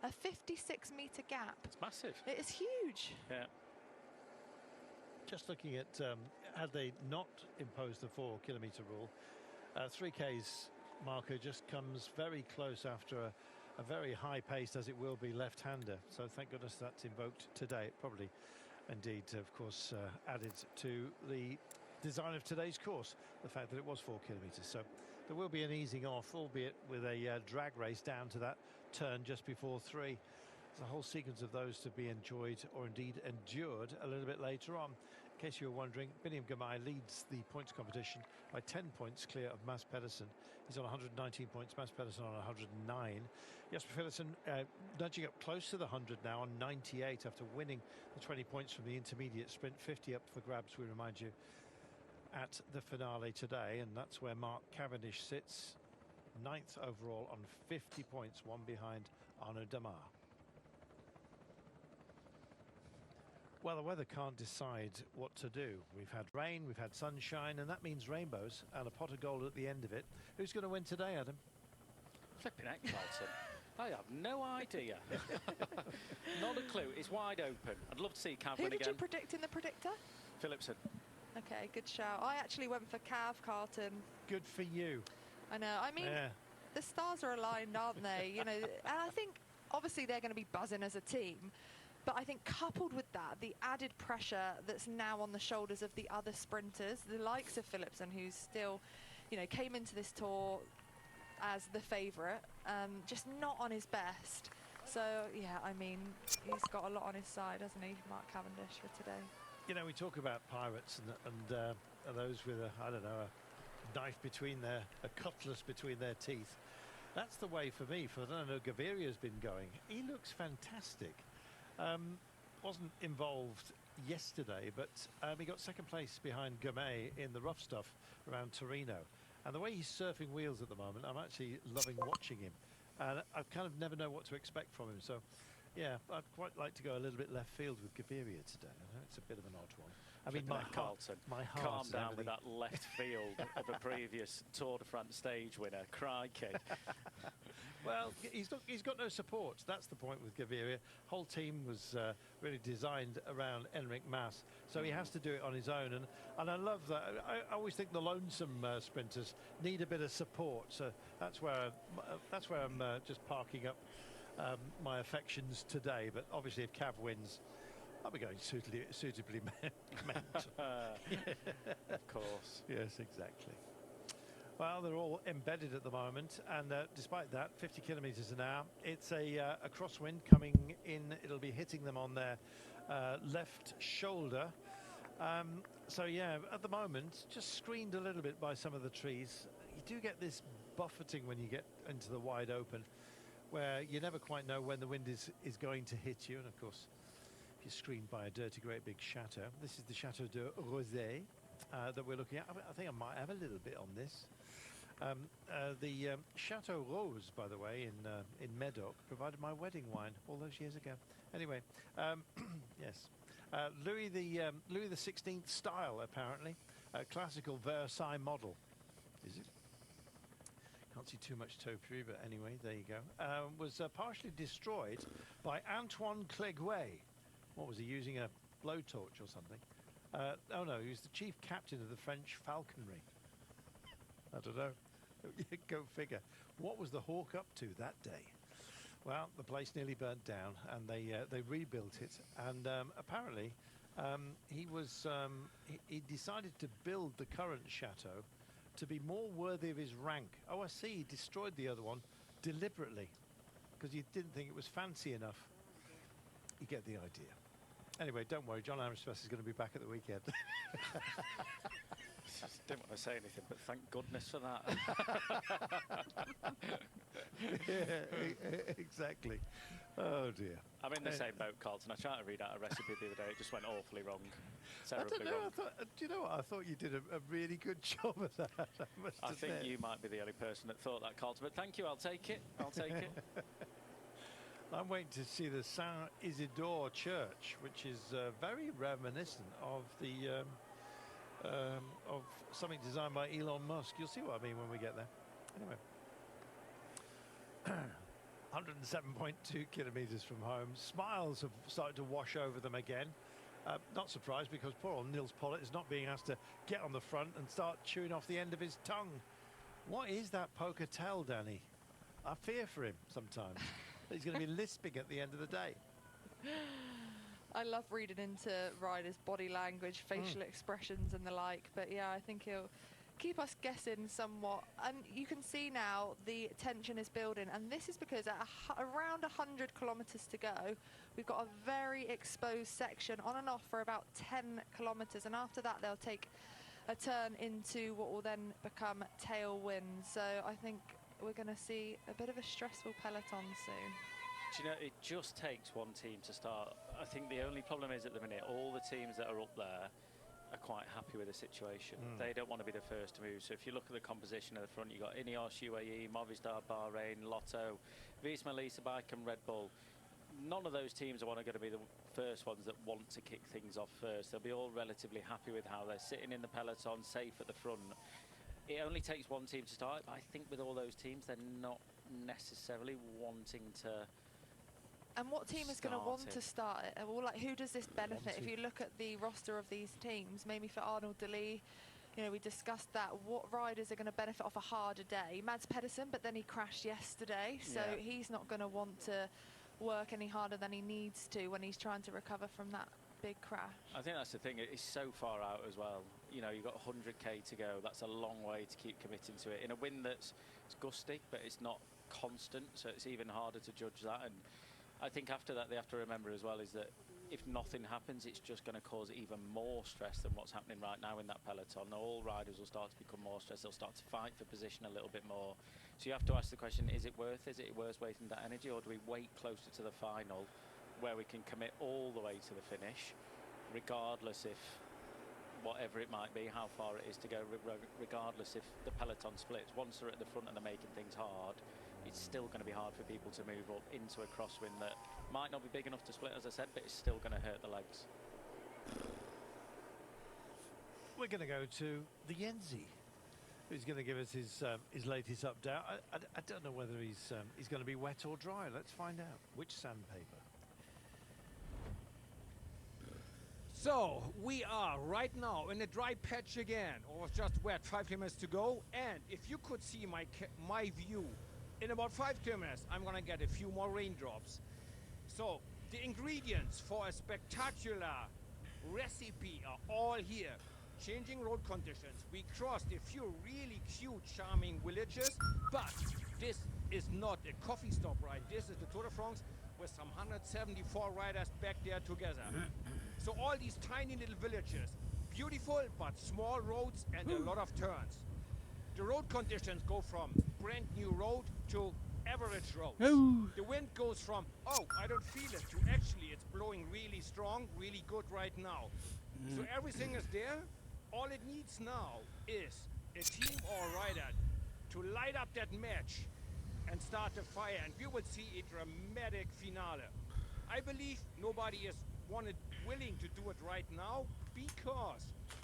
A 56-metre gap. It's massive. It is huge. Yeah. Just looking at had they not imposed the 4 kilometre rule, 3K's marker just comes very close after a very high paced, as it will be, left-hander. So thank goodness that's invoked today. It probably indeed, of course, added to the design of today's course, the fact that it was 4 kilometres. So there will be an easing off, albeit with a drag race down to that turn just before 3. There's a whole sequence of those to be enjoyed, or indeed endured, a little bit later on. In case you were wondering, Biniam Girmay leads the points competition by 10 points clear of Mads Pedersen. He's on 119 points, Mads Pedersen on 109. Jesper Philipsen nudging up close to the 100 now on 98 after winning the 20 points from the intermediate sprint. 50 up for grabs, we remind you, at the finale today, and that's where Mark Cavendish sits, 9th overall on 50 points, one behind Arnaud Damar. Well, the weather can't decide what to do. We've had rain, we've had sunshine, and that means rainbows and a pot of gold at the end of it. Who's going to win today, Adam? Flipping heck, Carlton. I have no idea. Not a clue. It's wide open. I'd love to see Cav win again. Who did you predict in the predictor? Philipsen. Okay, good shout. I actually went for Cav, Carlton. Good for you. I know. I mean, the stars are aligned, aren't they? You know, and I think obviously they're going to be buzzing as a team. But I think coupled with that, the added pressure that's now on the shoulders of the other sprinters, the likes of Philipsen, who's still, you know, came into this tour as the favourite, just not on his best. So, yeah, I mean, he's got a lot on his side, hasn't he, Mark Cavendish, for today. You know, we talk about pirates and those with I don't know, a knife between a cutlass between their teeth. That's the way for me. For I don't know, Gaviria's been going. He looks fantastic. Wasn't involved yesterday, but he got second place behind Girmay in the rough stuff around Torino. And the way he's surfing wheels at the moment, I'm actually loving watching him. And I kind of never know what to expect from him. So, yeah, I'd quite like to go a little bit left field with Gaviria today. I know it's a bit of an odd one. I mean, my heart, calm down with that left field of a previous Tour de France stage winner. Crikey. Well, he's got no support. That's the point with Gaviria. Whole team was really designed around Enric Mas, so he has to do it on his own. And I love that. I always think the lonesome sprinters need a bit of support. So that's where I'm just parking up my affections today. But obviously, if Cav wins, I'll be going suitably meant. Of course. Yes, exactly. Well, they're all embedded at the moment, and despite that, 50 kilometres an hour. It's a crosswind coming in. It'll be hitting them on their left shoulder. So, yeah, at the moment, just screened a little bit by some of the trees. You do get this buffeting when you get into the wide open, where you never quite know when the wind is going to hit you. And, of course, if you're screened by a dirty, great big chateau. This is the Chateau de Rosé that we're looking at. I think I might have a little bit on this. The Chateau Rose, by the way, in Médoc, provided my wedding wine all those years ago. Anyway, yes, Louis the 16th style, apparently, classical Versailles model. Is it? Can't see too much topiary, but anyway, there you go. Was partially destroyed by Antoine Cleguet. What was he using, a blowtorch or something? Oh no, he was the chief captain of the French falconry. I don't know. Go figure. What was the hawk up to that day? Well, the place nearly burnt down, and they rebuilt it. And apparently, he decided to build the current chateau to be more worthy of his rank. Oh, I see. He destroyed the other one deliberately because he didn't think it was fancy enough. You get the idea. Anyway, don't worry. John Armstrong is going to be back at the weekend. Didn't want to say anything, but thank goodness for that. Yeah, exactly. Oh dear. I'm in the same boat, Carlton. I tried to read out a recipe the other day. It just went awfully wrong. Terribly I don't know. wrong. Do you know what? I thought you did a really good job of that. I think you might be the only person that thought that, Carlton. But thank you. I'll take it. I'll take it. I'm waiting to see the Saint Isidore Church, which is very reminiscent of the of something designed by Elon Musk. You'll see what I mean when we get there. Anyway. 107.2 kilometres from home. Smiles have started to wash over them again. Not surprised, because poor old Nils Pollitt is not being asked to get on the front and start chewing off the end of his tongue. What is that poker tell, Danny? I fear for him sometimes. He's going to be lisping at the end of the day. I love reading into riders' body language, facial expressions and the like, but yeah, I think he'll keep us guessing somewhat. And you can see now the tension is building, and this is because at around 100 kilometres to go, we've got a very exposed section on and off for about 10 kilometres, and after that they'll take a turn into what will then become tailwind. So I think we're going to see a bit of a stressful peloton soon. Do you know, it just takes one team to start. I think the only problem is at the minute, all the teams that are up there are quite happy with the situation. They don't want to be the first to move. So if you look at the composition of the front, you've got Ineos, UAE, Movistar, Bahrain, Lotto, Visma Lease, Bike and Red Bull. None of those teams are going to be the first ones that want to kick things off first. They'll be all relatively happy with how they're sitting in the peloton, safe at the front. It only takes one team to start. I think with all those teams, they're not necessarily wanting to. And what team is going to want to start it? Well, like, who does this benefit? If you look at the roster of these teams, maybe for Arnold De Lee, you know, we discussed that. What riders are going to benefit off a harder day? Mads Pedersen, but then he crashed yesterday, so he's not going to want to work any harder than he needs to when he's trying to recover from that big crash. I think that's the thing. It's so far out as well. You know, you've got 100k to go. That's a long way to keep committing to it in a wind that's gusty, but it's not constant, so it's even harder to judge that. And I think after that, they have to remember as well is that if nothing happens, it's just going to cause even more stress than what's happening right now in that peloton. All riders will start to become more stressed. They'll start to fight for position a little bit more. So you have to ask the question, is it worth wasting that energy, or do we wait closer to the final where we can commit all the way to the finish, regardless if whatever it might be, how far it is to go, regardless if the peloton splits. Once they're at the front and they're making things hard, it's still going to be hard for people to move up into a crosswind that might not be big enough to split, as I said, but it's still going to hurt the legs. We're going to go to the Yenzi, who's going to give us his latest update. I don't know whether he's going to be wet or dry. Let's find out. Which sandpaper? So we are right now in a dry patch again, or just wet. 5 kilometers to go, and if you could see my view, in about 5 kilometers, I'm gonna get a few more raindrops. So the ingredients for a spectacular recipe are all here. Changing road conditions. We crossed a few really cute, charming villages, but this is not a coffee stop ride. This is the Tour de France with some 174 riders back there together. So all these tiny little villages, beautiful but small roads and a lot of turns. The road conditions go from brand new road to average roads. The wind goes from, oh, I don't feel it, to actually it's blowing really strong, really good right now. So everything is there. All it needs now is a team or a rider to light up that match and start the fire, and we will see a dramatic finale. I believe nobody is willing to do it right now because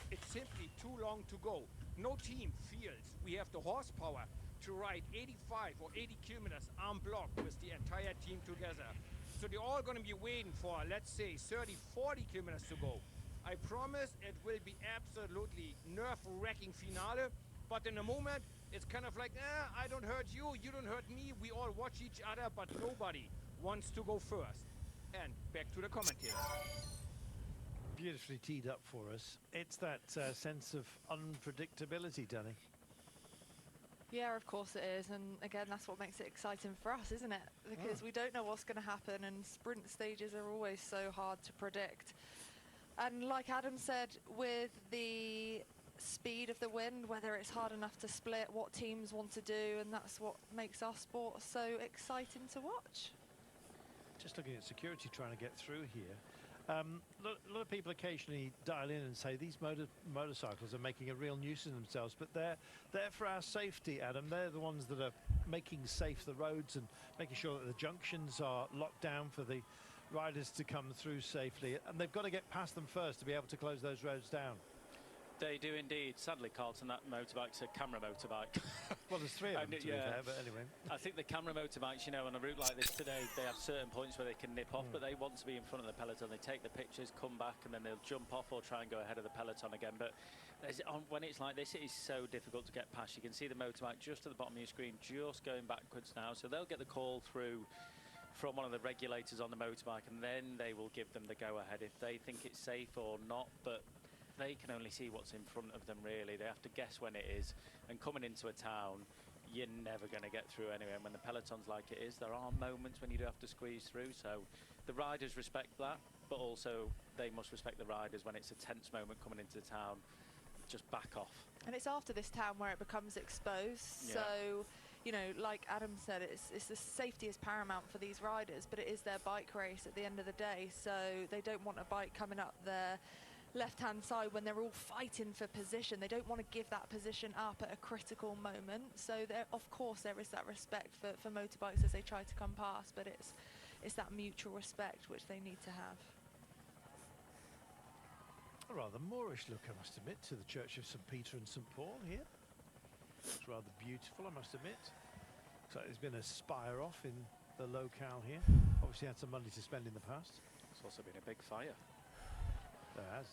it's simply too long to go. No team feels we have the horsepower to ride 85 or 80 kilometers en bloc with the entire team together. So they're all going to be waiting for, let's say, 30, 40 kilometers to go. I promise it will be absolutely nerve-wracking finale, but in a moment, it's kind of like, I don't hurt you, you don't hurt me, we all watch each other, but nobody wants to go first. And back to the commentators. Beautifully teed up for us. It's that sense of unpredictability, Danny. Yeah, of course it is, and again, that's what makes it exciting for us, isn't it? Because we don't know what's going to happen, and sprint stages are always so hard to predict. And like Adam said, with the speed of the wind, whether it's hard enough to split, what teams want to do, and that's what makes our sport so exciting to watch. Just looking at security trying to get through here. A lot of people occasionally dial in and say these motorcycles are making a real nuisance of themselves, but they're for our safety, Adam. They're the ones that are making safe the roads and making sure that the junctions are locked down for the riders to come through safely, and they've got to get past them first to be able to close those roads down. They do indeed. Sadly, Carlton, that motorbike's a camera motorbike. Well, there's three of them, And, to be fair, but anyway. I think the camera motorbikes, you know, on a route like this today, they have certain points where they can nip off, but they want to be in front of the peloton. They take the pictures, come back, and then they'll jump off or try and go ahead of the peloton again. But when it's like this, it is so difficult to get past. You can see the motorbike just at the bottom of your screen, just going backwards now. So they'll get the call through from one of the regulators on the motorbike, and then they will give them the go-ahead if they think it's safe or not. But they can only see what's in front of them, really. They have to guess when it is. And coming into a town, you're never going to get through anyway. And when the peloton's like it is, there are moments when you do have to squeeze through. So the riders respect that, but also they must respect the riders when it's a tense moment coming into the town. Just back off. And it's after this town where it becomes exposed. Yeah. So, you know, like Adam said, it's the safety is paramount for these riders, but it is their bike race at the end of the day. So they don't want a bike coming up their left-hand side when they're all fighting for position. They don't want to give that position up at a critical moment. So of course there is that respect for motorbikes as they try to come past, but it's that mutual respect which they need to have. A rather Moorish look, I must admit, to the Church of St. Peter and St. Paul here. It's rather beautiful, I must admit. Looks like there's been a spire off in the locale here. Obviously had some money to spend in the past. It's also been a big fire. There has.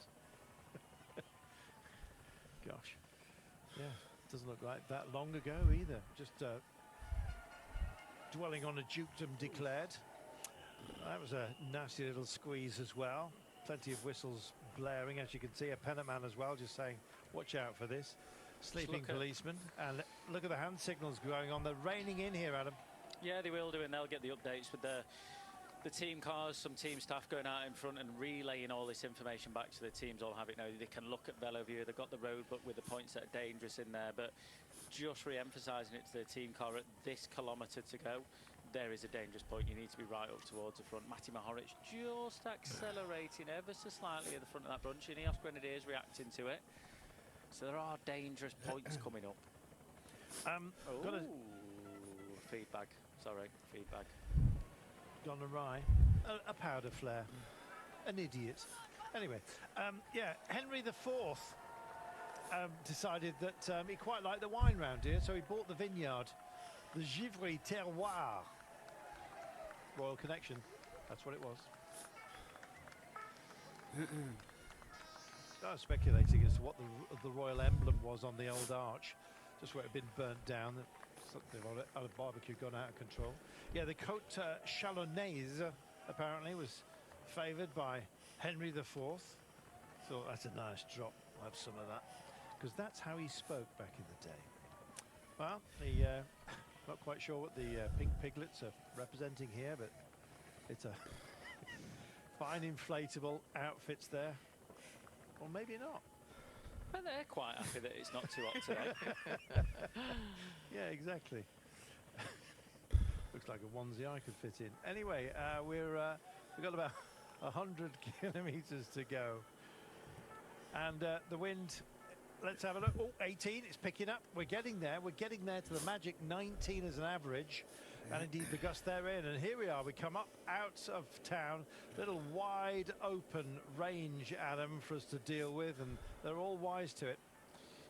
Gosh. Yeah, doesn't look like that long ago either. Just dwelling on a dukedom declared. That was a nasty little squeeze as well. Plenty of whistles blaring, as you can see. A pennant man as well, just saying, watch out for this. Sleeping policeman. And look at the hand signals going on. They're raining in here, Adam. Yeah, they will do, and they'll get the updates with the team cars, some team staff going out in front and relaying all this information back to the teams. All have it now. They can look at Veloview. They've got the road book with the points that are dangerous in there, but just re-emphasising it to the team car at this kilometre to go. There is a dangerous point. You need to be right up towards the front. Matty Mohoric just accelerating ever so slightly at the front of that bunch. Ineos Grenadiers reacting to it. So there are dangerous points coming up. Feedback. Sorry, feedback. Gone awry. A powder flare. An idiot. Anyway, yeah, Henry IV decided that he quite liked the wine round here, so he bought the vineyard, the Givry Terroir. Royal Connection, that's what it was. I was speculating as to what the royal emblem was on the old arch, just where it had been burnt down. Something on a barbecue gone out of control. Yeah, the Côte Chalonnaise apparently was favoured by Henry IV. Thought that's a nice drop. I'll have some of that, because that's how he spoke back in the day. Well, not quite sure what the pink piglets are representing here, but it's a fine inflatable outfits there. Or maybe not. But they're quite happy that it's not too hot today. Yeah, exactly. Looks like a onesie I could fit in. Anyway, we've got about 100 kilometres to go. And the wind, let's have a look. Oh, 18, it's picking up. We're getting there. We're getting there to the magic 19 as an average. And indeed the gust they're in. And here we are. We come up out of town. Little wide open range, Adam, for us to deal with. And they're all wise to it.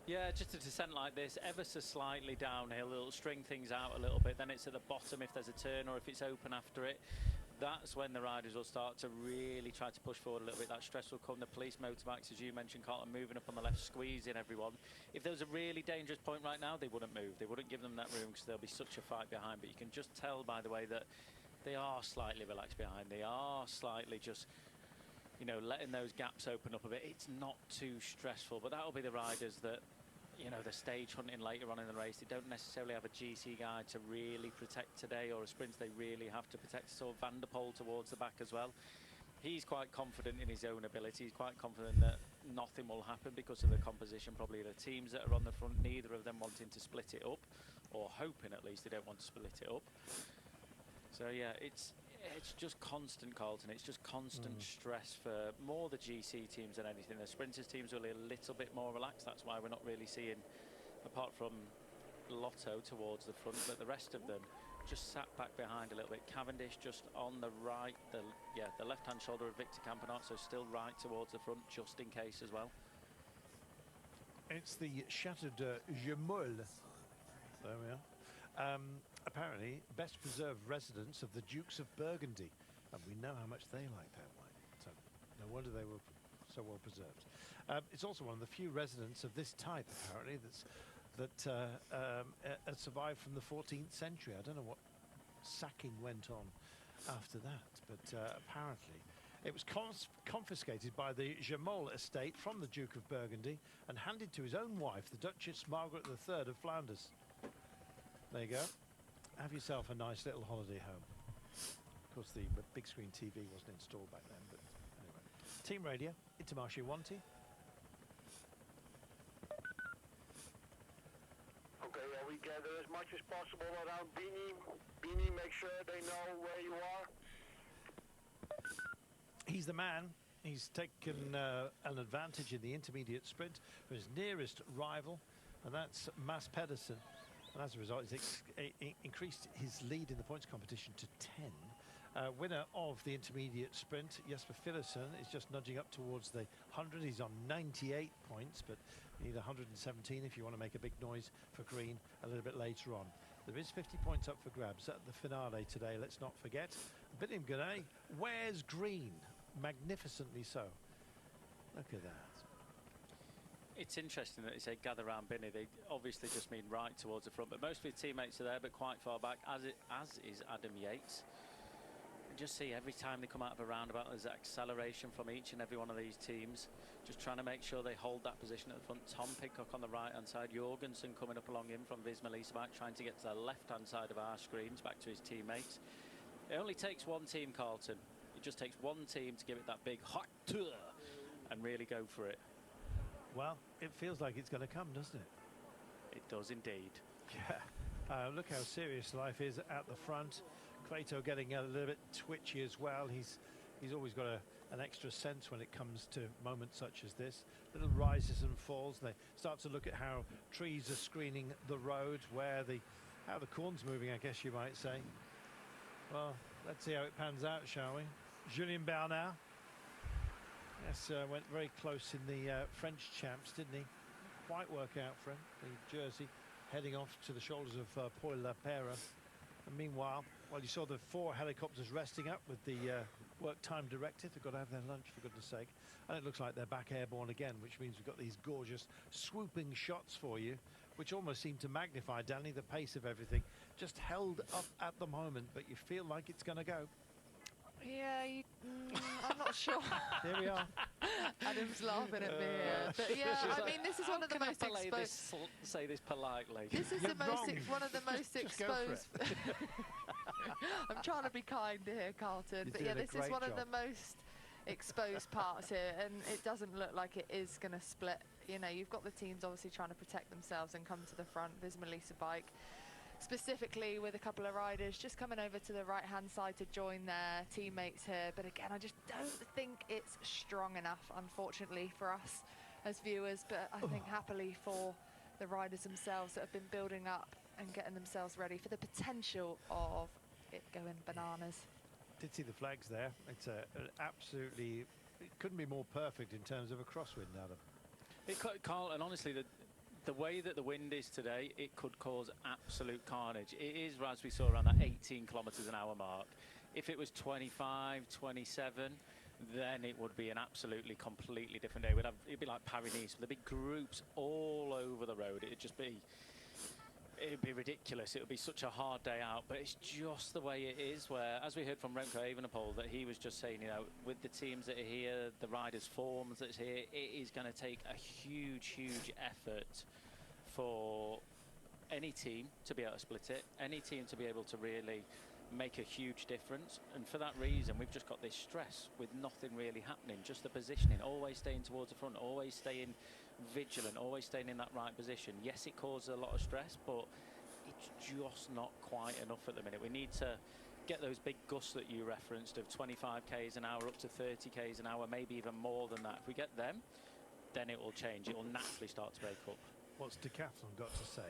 Yeah, just a descent like this, ever so slightly downhill. It'll string things out a little bit. Then it's at the bottom if there's a turn or if it's open after it. That's when the riders will start to really try to push forward a little bit. That stress will come. The police motorbikes, as you mentioned, Carlton, moving up on the left, squeezing everyone. If there was a really dangerous point right now, they wouldn't move. They wouldn't give them that room because there'll be such a fight behind. But you can just tell by the way that they are slightly relaxed behind. They are slightly just, you know, letting those gaps open up a bit. It's not too stressful, but that'll be the riders that, you know, the stage hunting later on in the race. They don't necessarily have a GC guide to really protect today, or a sprint they really have to protect. So Van der Poel towards the back as well. He's quite confident in his own ability. He's quite confident that nothing will happen because of the composition, probably the teams that are on the front, neither of them wanting to split it up, or hoping at least they don't want to split it up. So yeah, it's just constant, Carlton. It's just constant stress for more the GC teams than anything. The sprinters teams will be a little bit more relaxed. That's why we're not really seeing, apart from Lotto towards the front, but the rest of them just sat back behind a little bit. Cavendish just on the right, the left-hand shoulder of Victor Campenaerts, so still right towards the front, just in case as well. It's the Shattered Gemoul. There we are. Apparently, best preserved residence of the Dukes of Burgundy. And we know how much they like that wine. So no wonder they were so well preserved. It's also one of the few residents of this type, apparently, that survived from the 14th century. I don't know what sacking went on after that, but apparently it was confiscated by the Gemoul estate from the Duke of Burgundy and handed to his own wife, the Duchess Margaret III of Flanders. There you go. Have yourself a nice little holiday home. Of course, the big screen TV wasn't installed back then, but anyway. Team radio, Intermarché 1T. Okay, we gather as much as possible around Beanie. Beanie, make sure they know where you are. He's the man. He's taken an advantage in the intermediate sprint for his nearest rival, and that's Mads Pedersen. And as a result, he's increased his lead in the points competition to 10. Winner of the intermediate sprint, Jesper Philipsen, is just nudging up towards the 100. He's on 98 points, but you need 117 if you want to make a big noise for green a little bit later on. There is 50 points up for grabs at the finale today, let's not forget. William Gunay wears green, magnificently so. Look at that. It's interesting that they say gather round Binny. They obviously just mean right towards the front, but most of his teammates are there, but quite far back, as is Adam Yates. You just see every time they come out of a roundabout, there's acceleration from each and every one of these teams, just trying to make sure they hold that position at the front. Tom Pidcock on the right-hand side, Jorgensen coming up along him from Visma Leaseback, trying to get to the left-hand side of our screens, back to his teammates. It only takes one team, Carlton. It just takes one team to give it that big hot tour and really go for it. Well, it feels like it's going to come, doesn't it? It does indeed. Yeah. Look how serious life is at the front. Cleito getting a little bit twitchy as well. He's always got an extra sense when it comes to moments such as this. Little rises and falls. They start to look at how trees are screening the road, how the corn's moving, I guess you might say. Well, let's see how it pans out, shall we? Julien Bernard. Yes, went very close in the French champs, didn't he? Quite work out for him. The jersey heading off to the shoulders of Paul Lapera. And meanwhile, well, you saw the 4 helicopters resting up with the work time directive. They've got to have their lunch, for goodness sake. And it looks like they're back airborne again, which means we've got these gorgeous swooping shots for you, which almost seem to magnify, Danny, the pace of everything. Just held up at the moment, but you feel like it's going to go. Yeah, I'm not sure. Here we are. Adam's laughing at me here. But yeah, I mean, this is one of the most exposed. Say this politely. This is one of the most exposed. I'm trying to be kind here, Carlton. But yeah, this is one of the most exposed parts here, and it doesn't look like it is going to split. You know, you've got the teams obviously trying to protect themselves and come to the front. Visma Leaseback, specifically with a couple of riders just coming over to the right-hand side to join their teammates here. But again, I just don't think it's strong enough, unfortunately, for us as viewers. But I think happily for the riders themselves that have been building up and getting themselves ready for the potential of it going bananas. Did see the flags there. It's absolutely, it couldn't be more perfect in terms of a crosswind, Adam. It could, Carl, and honestly, the way that the wind is today, it could cause absolute carnage. It is, as we saw, around that 18 kilometres an hour mark. If it was 25, 27, then it would be an absolutely completely different day. It'd be like Paris-Nice, with the big groups all over the road. It'd be ridiculous. It would be such a hard day out, but it's just the way it is, where, as we heard from Remco Evenepoel, that he was just saying, you know, with the teams that are here, the riders' forms that's here, it is going to take a huge, huge effort for any team to be able to split it, any team to be able to really make a huge difference. And for that reason, we've just got this stress with nothing really happening, just the positioning, always staying towards the front, always staying vigilant, always staying in that right position. Yes, it causes a lot of stress, but it's just not quite enough at the minute. We need to get those big gusts that you referenced of 25 k's an hour up to 30 k's an hour, maybe even more than that. If we get them, then it will change. It will naturally start to break up. What's Decathlon got to say?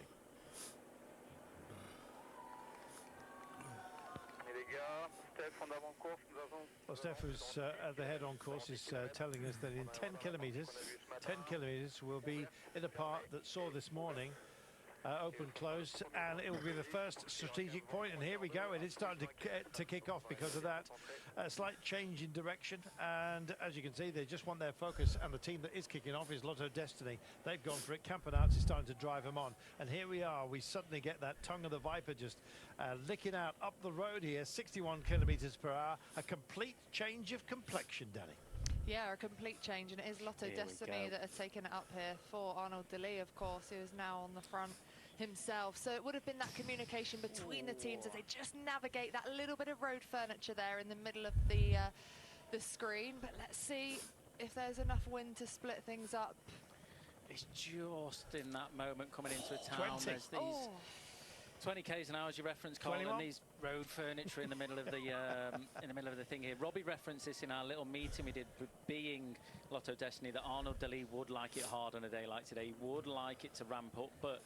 Et les gars, Steph, on d'avant-course, nous avons Well, Steph, who's at the head on course, is telling us that in 10 kilometres will be in a part that saw this morning open, closed, and it will be the first strategic point. And here we go. It is starting to kick off because of that slight change in direction. And as you can see, they just want their focus. And the team that is kicking off is Lotto Destiny. They've gone for it. Campanarts is starting to drive them on. And here we are. We suddenly get that tongue of the viper just licking out up the road here, 61 kilometres per hour. A complete change of complexion, Danny. Yeah, a complete change, and it is Lotto Destiny that has taken it up here for Arnaud Delis, of course, who is now on the front himself. So it would have been that communication between the teams as they just navigate that little bit of road furniture there in the middle of the screen. But let's see if there's enough wind to split things up. It's just in that moment coming into a town. 20. There's these 20 k's an hour, as you referenced, Colin, and these road furniture in the middle of the thing here. Robbie referenced this in our little meeting we did, being Lotto Destiny, that Arnaud Delis would like it hard on a day like today. He would like it to ramp up, but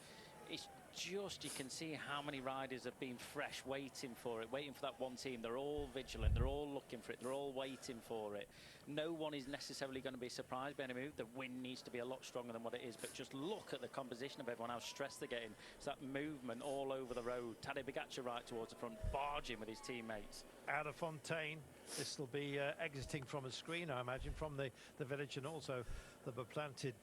it's just, you can see how many riders have been fresh, waiting for it, waiting for that one team. They're all vigilant, they're all looking for it, they're all waiting for it. No one is necessarily going to be surprised by any move. The wind needs to be a lot stronger than what it is, but just look at the composition of everyone, how stressed they're getting. It's that movement all over the road. Tadej Pogačar right towards the front, barging with his teammates. Out of Fontaine, this will be exiting from a screen, I imagine, from the village, and also the planted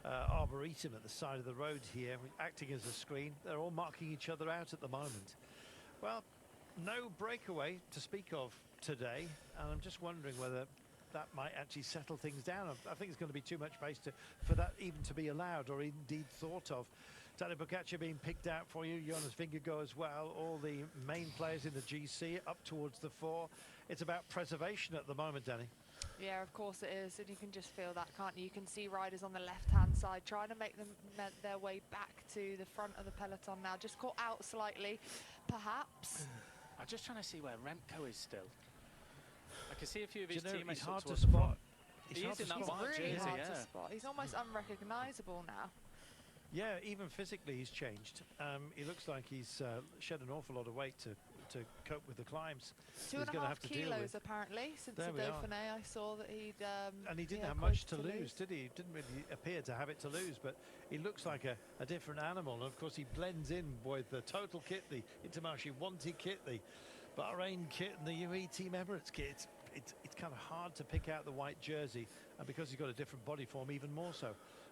arboretum at the side of the road here, acting as a screen. They're all marking each other out at the moment. Well, no breakaway to speak of today, and I'm just wondering whether that might actually settle things down. I think it's going to be too much pace for that even to be allowed or indeed thought of. Tadej Pogačar being picked out for you, Jonas Vingegaard as well, all the main players in the GC up towards the fore. It's about preservation at the moment, Danny. Yeah, of course it is, and you can just feel that, can't you? You can see riders on the left-hand side trying to make them their way back to the front of the peloton now. Just caught out slightly, perhaps. I'm just trying to see where Remco is still. I can see a few of his teammates. He's hard to spot. He is in that white really jersey, hard to spot. He's almost unrecognisable now. Yeah, even physically he's changed. He looks like he's shed an awful lot of weight to cope with the climbs. 2.5 kilos apparently since the Dauphiné. I saw that he'd and he didn't have much to lose, did he? He didn't really appear to have it to lose, but he looks like a different animal. And of course he blends in with the Total kit, the Intermarché Wanty kit, the Bahrain kit, and the UAE Team Emirates kit. It's kind of hard to pick out the white jersey, and because he's got a different body form, even more so.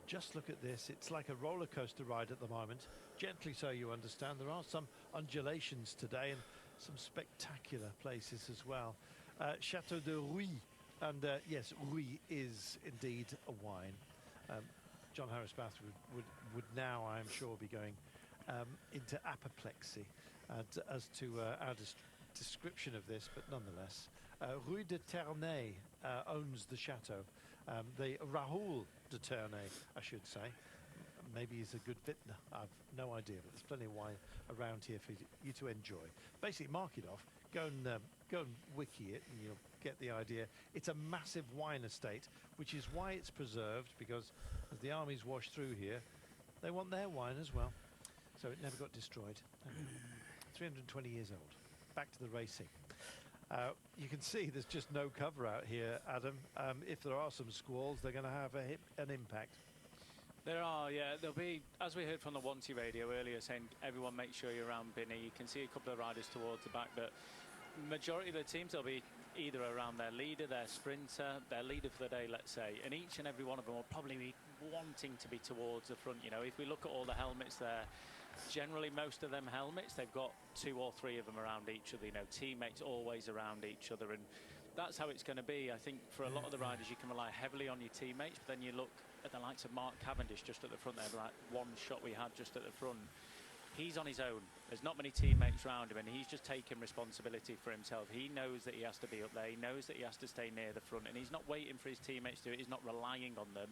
Just look at this. It's like a roller coaster ride at the moment. Gently so, you understand. There are some undulations today and some spectacular places as well. Chateau de Rouy, and yes, Rouy is indeed a wine. John Harris Bath would now, I am sure, be going into apoplexy as to our description of this, but nonetheless. Rue de Ternay owns the chateau. The Raoul de Ternay, I should say. Maybe he's a good vintner. I've no idea, but there's plenty of wine around here for you to enjoy. Basically, mark it off. Go and wiki it, and you'll get the idea. It's a massive wine estate, which is why it's preserved, because as the armies wash through here, they want their wine as well. So it never got destroyed. 320 years old. Back to the racing. You can see there's just no cover out here, Adam. If there are some squalls, they're going to have an impact. There are, yeah. There'll be, as we heard from the Wanty radio earlier, saying everyone make sure you're around Binney. You can see a couple of riders towards the back, but majority of the teams, they'll be either around their leader, their sprinter, their leader for the day, let's say, and each and every one of them will probably be wanting to be towards the front. You know, if we look at all the helmets there, generally most of them helmets, they've got 2 or 3 of them around each other, you know, teammates always around each other, and that's how it's going to be. I think for a lot of the riders you can rely heavily on your teammates, but then you look at the likes of Mark Cavendish just at the front there, like one shot we had just at the front. He's on his own. There's not many teammates around him, and he's just taking responsibility for himself. He knows that he has to be up there. He knows that he has to stay near the front, and he's not waiting for his teammates to do it. He's not relying on them.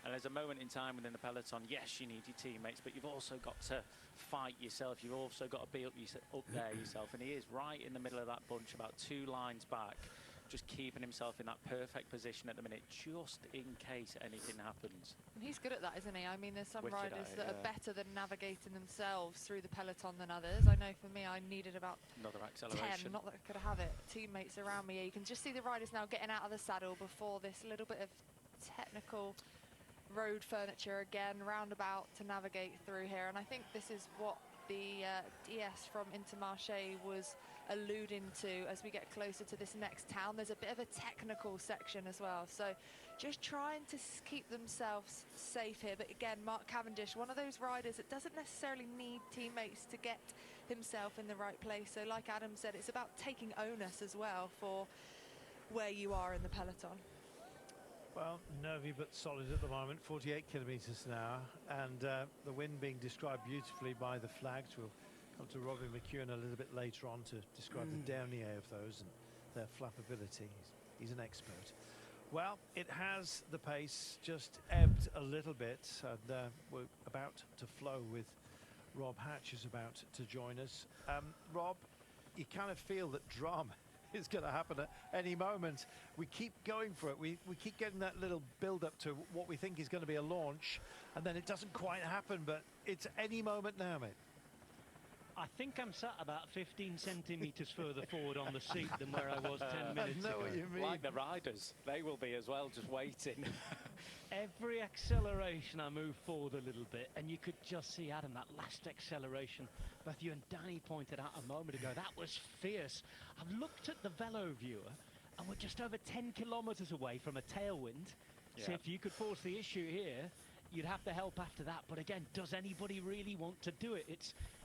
And there's a moment in time within the peloton, yes, you need your teammates, but you've also got to fight yourself. You've also got to be up there yourself. And he is right in the middle of that bunch, about 2 lines back, just keeping himself in that perfect position at the minute, just in case anything happens. And he's good at that, isn't he? I mean, there's some Wicked riders at it, that are yeah. better than navigating themselves through the peloton than others. I know for me, I needed about Another 10, acceleration. not that I could have it, teammates around me. You can just see the riders now getting out of the saddle before this little bit of technical road furniture again, roundabout to navigate through here. And I think this is what the DS from Intermarché was alluding to as we get closer to this next town. There's a bit of a technical section as well, so just trying to keep themselves safe here. But again, Mark Cavendish, one of those riders that doesn't necessarily need teammates to get himself in the right place. So like Adam said, it's about taking onus as well for where you are in the peloton. Well, nervy but solid at the moment, 48 kilometres an hour, and the wind being described beautifully by the flags. We'll come to Robin McEwen a little bit later on to describe the dernier of those and their flappability. He's an expert. Well, it has, the pace just ebbed a little bit, and we're about to flow with Rob Hatch, who's about to join us. Rob, you kind of feel that drama is going to happen at any moment. We keep going for it. We keep getting that little build up to what we think is going to be a launch, and then it doesn't quite happen, but it's any moment now, mate. I think I'm sat about 15 centimetres further forward on the seat than where I was 10 minutes I know ago. what you mean. Like the riders, they will be as well, just waiting. Every acceleration I move forward a little bit, and you could just see, Adam, that last acceleration, both you and Danny pointed out a moment ago, that was fierce. I've looked at the Velo viewer, and we're just over 10 kilometres away from a tailwind. Yeah. So if you could force the issue here, you'd have to help after that. But again, does anybody really want to do it?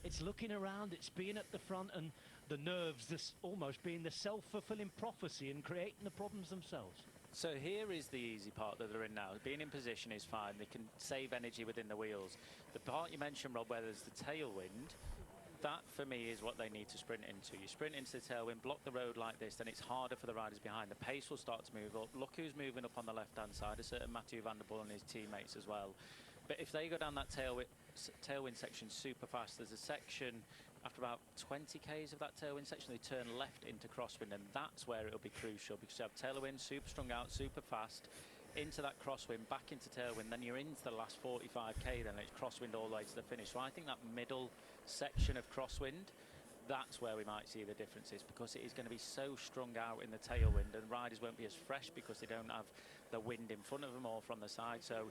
It's looking around, it's being at the front, and the nerves, this almost being the self-fulfilling prophecy and creating the problems themselves. So here is the easy part that they're in now. Being in position is fine. They can save energy within the wheels. The part you mentioned, Rob, where there's the tailwind, that for me is what they need to sprint into. You sprint into the tailwind, block the road like this, then it's harder for the riders behind. The pace will start to move up. Look who's moving up on the left-hand side, a certain Mathieu van der Poel and his teammates as well. But if they go down that tailwind section super fast, there's a section after about 20 k's of that tailwind section, they turn left into crosswind, and that's where it'll be crucial, because you have tailwind super strung out, super fast, into that crosswind, back into tailwind, then you're into the last 45k, then it's crosswind all the way to the finish. So I think that middle section of crosswind, that's where we might see the differences, because it is going to be so strung out in the tailwind, and riders won't be as fresh because they don't have the wind in front of them or from the side. So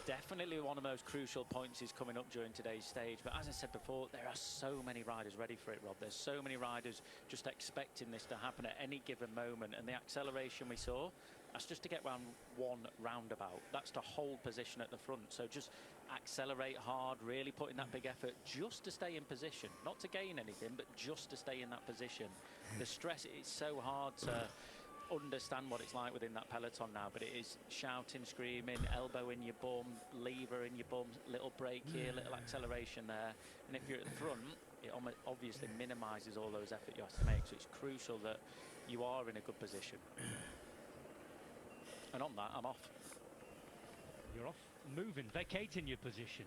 definitely one of those crucial points is coming up during today's stage. But as I said before, there are so many riders ready for it, Rob. There's so many riders just expecting this to happen at any given moment. And the acceleration we saw, that's just to get round one roundabout. That's to hold position at the front. So just accelerate hard, really put in that big effort just to stay in position. Not to gain anything, but just to stay in that position. The stress, it's so hard to understand what it's like within that peloton now, but it is shouting, screaming, elbow in your bum, lever in your bum, little brake here, little acceleration there. And if you're at the front, it obviously minimises all those efforts you have to make. So it's crucial that you are in a good position. And on that, I'm off. You're off, moving, vacating your position.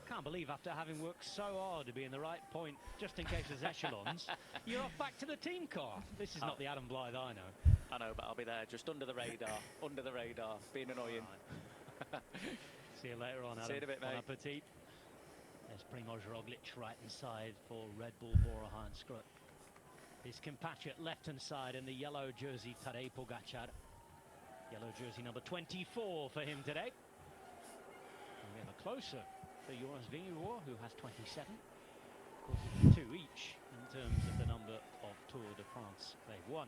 Can't believe after having worked so hard to be in the right point, just in case there's echelons, you're off back to the team car. This is not the Adam Blythe I know. I know, but I'll be there, just under the radar, being annoying. Right. See you later on, Adam. See you in a bit, mate. Bon appetit. There's Primož Roglic right hand side for Red Bull Bora Hansgrohe. His compatriot left hand side in the yellow jersey, Tadej Pogačar. Yellow jersey number 24 for him today. And we have a closer for Jonas Vingegaard, who has 27. Of course, 2 each in terms of the number of Tour de France they've won.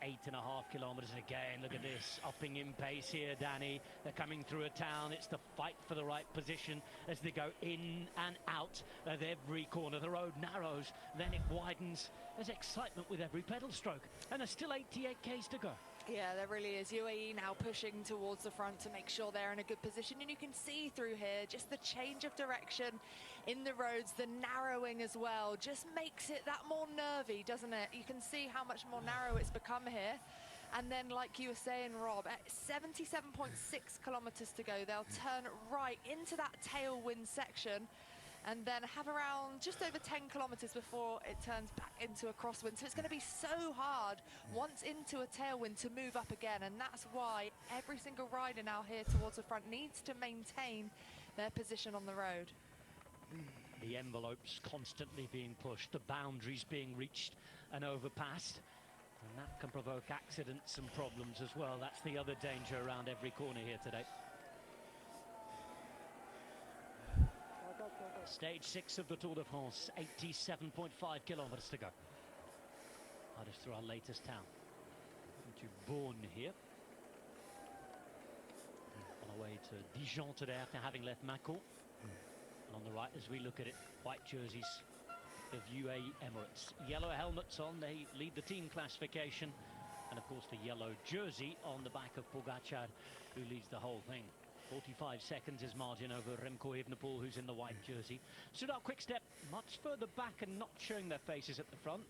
88.5 kilometres again. Look at this, upping in pace here, Danny. They're coming through a town. It's the fight for the right position as they go in and out of every corner. The road narrows, then it widens. There's excitement with every pedal stroke, and there's still 88 k's to go. Yeah, there really is. UAE now pushing towards the front to make sure they're in a good position. And you can see through here just the change of direction in the roads, the narrowing as well, just makes it that more nervy, doesn't it? You can see how much more narrow it's become here. And then, like you were saying, Rob, at 77.6 kilometres to go, they'll turn right into that tailwind section. and then have around just over 10 kilometers before it turns back into a crosswind. So it's going to be so hard once into a tailwind to move up again, and that's why every single rider now here towards the front needs to maintain their position on the road. The envelopes constantly being pushed, the boundaries being reached and overpassed, and that can provoke accidents and problems as well. That's the other danger around every corner here today. Stage 6 of the Tour de France, 87.5 kilometers to go. Hardest through our latest town. Into Beaune here. On our way to Dijon today after having left Macon. And on the right, as we look at it, white jerseys of UAE Emirates. Yellow helmets on, they lead the team classification. And of course the yellow jersey on the back of Pogacar, who leads the whole thing. 45 seconds is margin over Remco Evenepoel, who's in the white jersey. Stood up quick step, much further back and not showing their faces at the front.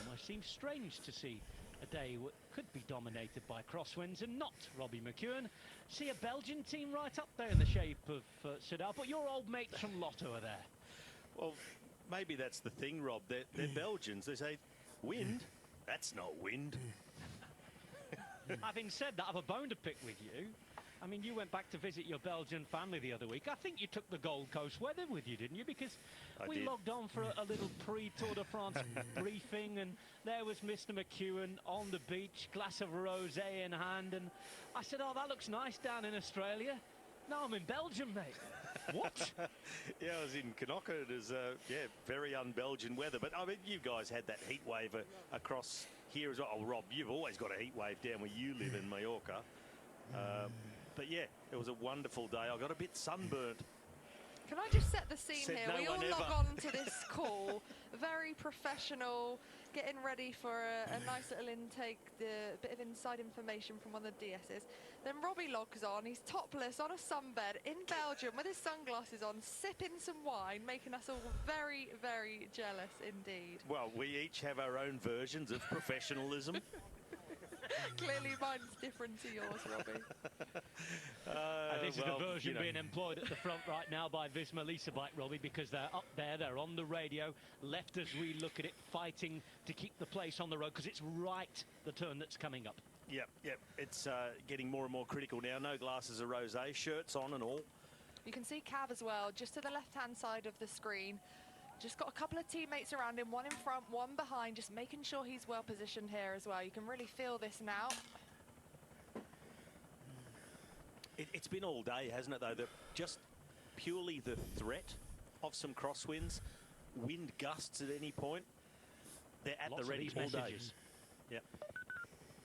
Almost seems strange to see a day what could be dominated by crosswinds and not Robbie McEwen. See a Belgian team right up there in the shape of Soudal, but your old mates from Lotto are there. Well, maybe that's the thing, Rob. They're Belgians. They say, wind? That's not wind. Having said that, I have a bone to pick with you. I mean, you went back to visit your Belgian family the other week. I think you took the Gold Coast weather with you, didn't you? Because we logged on for a little pre-Tour de France briefing, and there was Mr. McEwen on the beach, glass of rosé in hand, and I said, oh, that looks nice down in Australia. No, I'm in Belgium, mate. What? Yeah, I was in Knocker. It was, very un-Belgian weather. But, I mean, you guys had that heat wave across here as well. Oh, Rob, you've always got a heat wave down where you live in Mallorca. But yeah, it was a wonderful day. I got a bit sunburnt. Can I just set the scene Said here? no We all one log ever. on to this call, very professional, getting ready for a nice little intake, the bit of inside information from one of the DSs. Then Robbie logs on, he's topless on a sunbed in Belgium with his sunglasses on, sipping some wine, making us all very, very jealous indeed. Well, we each have our own versions of professionalism. Clearly mine's different to yours, Robbie. And this is the version being employed at the front right now by Visma Leasebike, Robbie, because they're up there, they're on the radio, left as we look at it, fighting to keep the place on the road, because it's right the turn that's coming up. Yep. It's getting more and more critical now. No glasses of rosé, shirts on and all. You can see Cav as well, just to the left-hand side of the screen. Just got a couple of teammates around him, one in front, one behind, just making sure he's well positioned here as well. You can really feel this now. It's been all day, hasn't it, though? Just purely the threat of some crosswinds, wind gusts at any point. They're at Lots the ready of all these day. messages. Yep.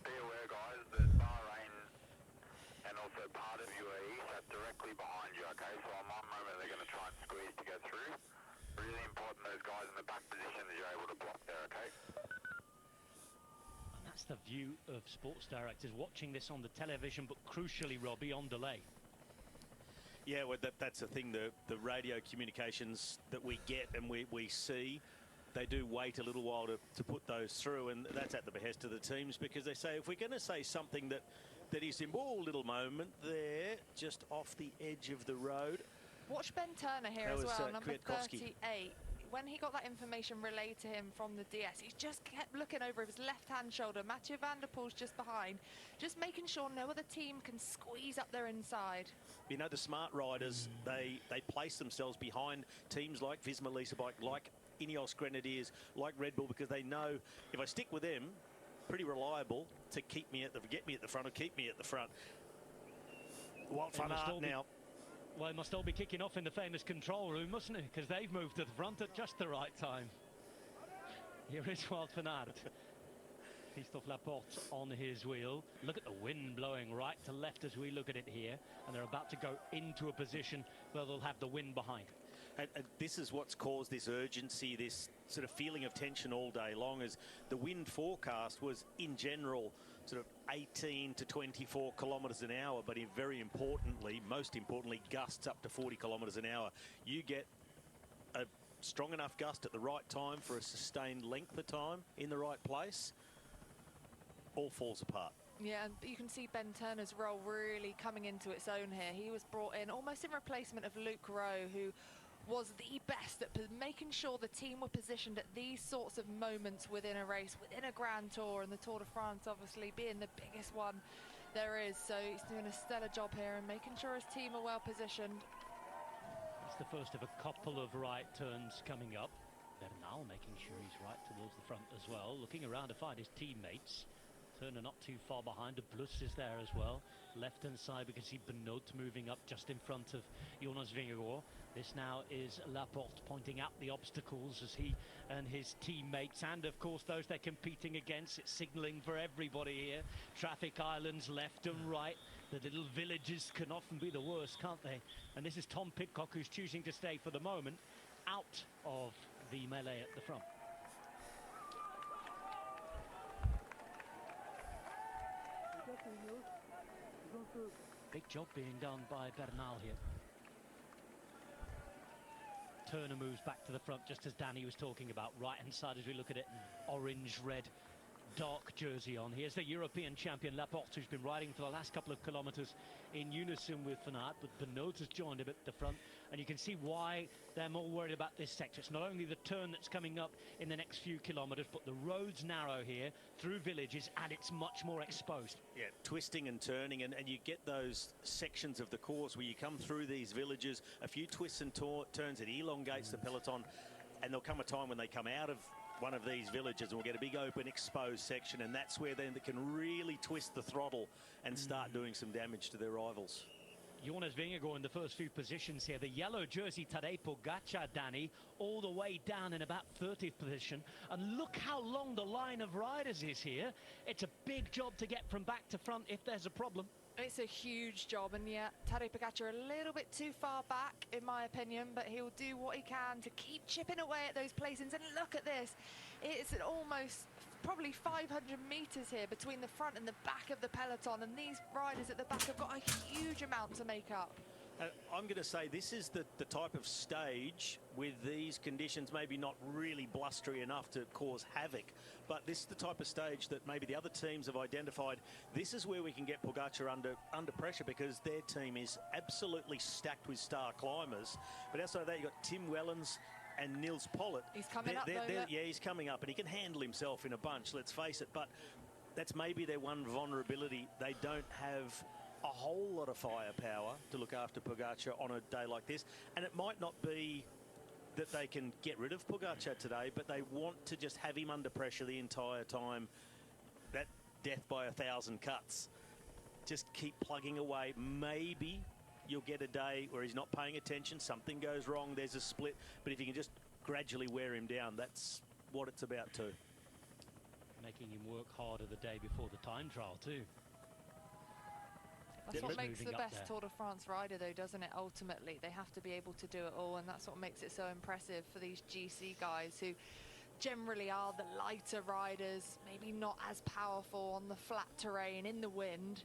Be aware, guys, that Bahrain and also part of UAE sat directly behind you, okay? So on one moment they're going to try and squeeze to get through. Really important those guys in the back position that you're able to block there, okay? And that's the view of sports directors watching this on the television, but crucially, Robbie, on delay. Yeah, well, that's the thing. The radio communications that we get and we see, they do wait a little while to put those through, and that's at the behest of the teams, because they say if we're going to say something that is in a little moment there, just off the edge of the road. Watch Ben Turner here That as was, well, number Kwiatkowski. 38. When he got that information relayed to him from the DS, he just kept looking over his left-hand shoulder. Mathieu van der Poel's just behind, just making sure no other team can squeeze up their inside. You know, the smart riders, they place themselves behind teams like Visma Leasebike, like Ineos Grenadiers, like Red Bull, because they know if I stick with them, pretty reliable to get me at the front or keep me at the front. What fun art now. Well, it must all be kicking off in the famous control room, mustn't it? Because they've moved to the front at just the right time. Here is Wout van Aert. Christophe Laporte on his wheel. Look at the wind blowing right to left as we look at it here. And they're about to go into a position where they'll have the wind behind. And this is what's caused this urgency, this sort of feeling of tension all day long, as the wind forecast was, in general, sort of 18 to 24 kilometres an hour, but very importantly, most importantly, gusts up to 40 kilometres an hour. You get a strong enough gust at the right time for a sustained length of time in the right place, all falls apart. Yeah, and you can see Ben Turner's role really coming into its own here. He was brought in almost in replacement of Luke Rowe, who was the best at making sure the team were positioned at these sorts of moments within a race, within a Grand Tour, and the Tour de France obviously being the biggest one there is. So he's doing a stellar job here and making sure his team are well positioned. It's the first of a couple of right turns coming up. Bernal making sure he's right towards the front as well, looking around to find his teammates. Turner not too far behind. De Blus is there as well. Left hand side we can see Benoot moving up just in front of Jonas Vingegaard. This now is Laporte pointing out the obstacles as he and his teammates, and of course those they're competing against. It's signalling for everybody here. Traffic islands left and right. The little villages can often be the worst, can't they? And this is Tom Pidcock, who's choosing to stay for the moment out of the melee at the front. Big job being done by Bernal here. Turner moves back to the front, just as Danny was talking about. Right hand side as we look at it, orange, red, dark jersey on. Here's the European champion Laporte, who's been riding for the last couple of kilometres in unison with Van Aert, but Benoot has joined him at the front, and you can see why they're more worried about this sector. It's not only the turn that's coming up in the next few kilometres, but the road's narrow here through villages, and it's much more exposed. Yeah, twisting and turning, and you get those sections of the course where you come through these villages, a few twists and turns, it elongates the peloton, and there'll come a time when they come out of one of these villages and we'll get a big open exposed section, and that's where then they can really twist the throttle and start doing some damage to their rivals. Jonas Vingegaard in the first few positions here. The yellow jersey Tadej Pogačar, Danny, all the way down in about 30th position. And look how long the line of riders is here. It's a big job to get from back to front if there's a problem. It's a huge job, and yeah, Tadej Pogačar a little bit too far back, in my opinion, but he'll do what he can to keep chipping away at those placings. And look at this. It's almost probably 500 metres here between the front and the back of the peloton, and these riders at the back have got a huge amount to make up. I'm going to say this is the type of stage with these conditions, maybe not really blustery enough to cause havoc, but this is the type of stage that maybe the other teams have identified. This is where we can get Pogačar under pressure, because their team is absolutely stacked with star climbers. But outside of that, you've got Tim Wellens and Nils Pollitt. He's coming up, though. Yeah, he's coming up, and he can handle himself in a bunch, let's face it. But that's maybe their one vulnerability. They don't have a whole lot of firepower to look after Pogačar on a day like this. And it might not be that they can get rid of Pogačar today, but they want to just have him under pressure the entire time. That death by 1,000 cuts. Just keep plugging away. Maybe you'll get a day where he's not paying attention, something goes wrong, there's a split, but if you can just gradually wear him down, that's what it's about too. Making him work harder the day before the time trial too. That's what makes the best Tour de France rider, though, doesn't it? Ultimately, they have to be able to do it all, and that's what makes it so impressive for these GC guys who generally are the lighter riders, maybe not as powerful on the flat terrain in the wind,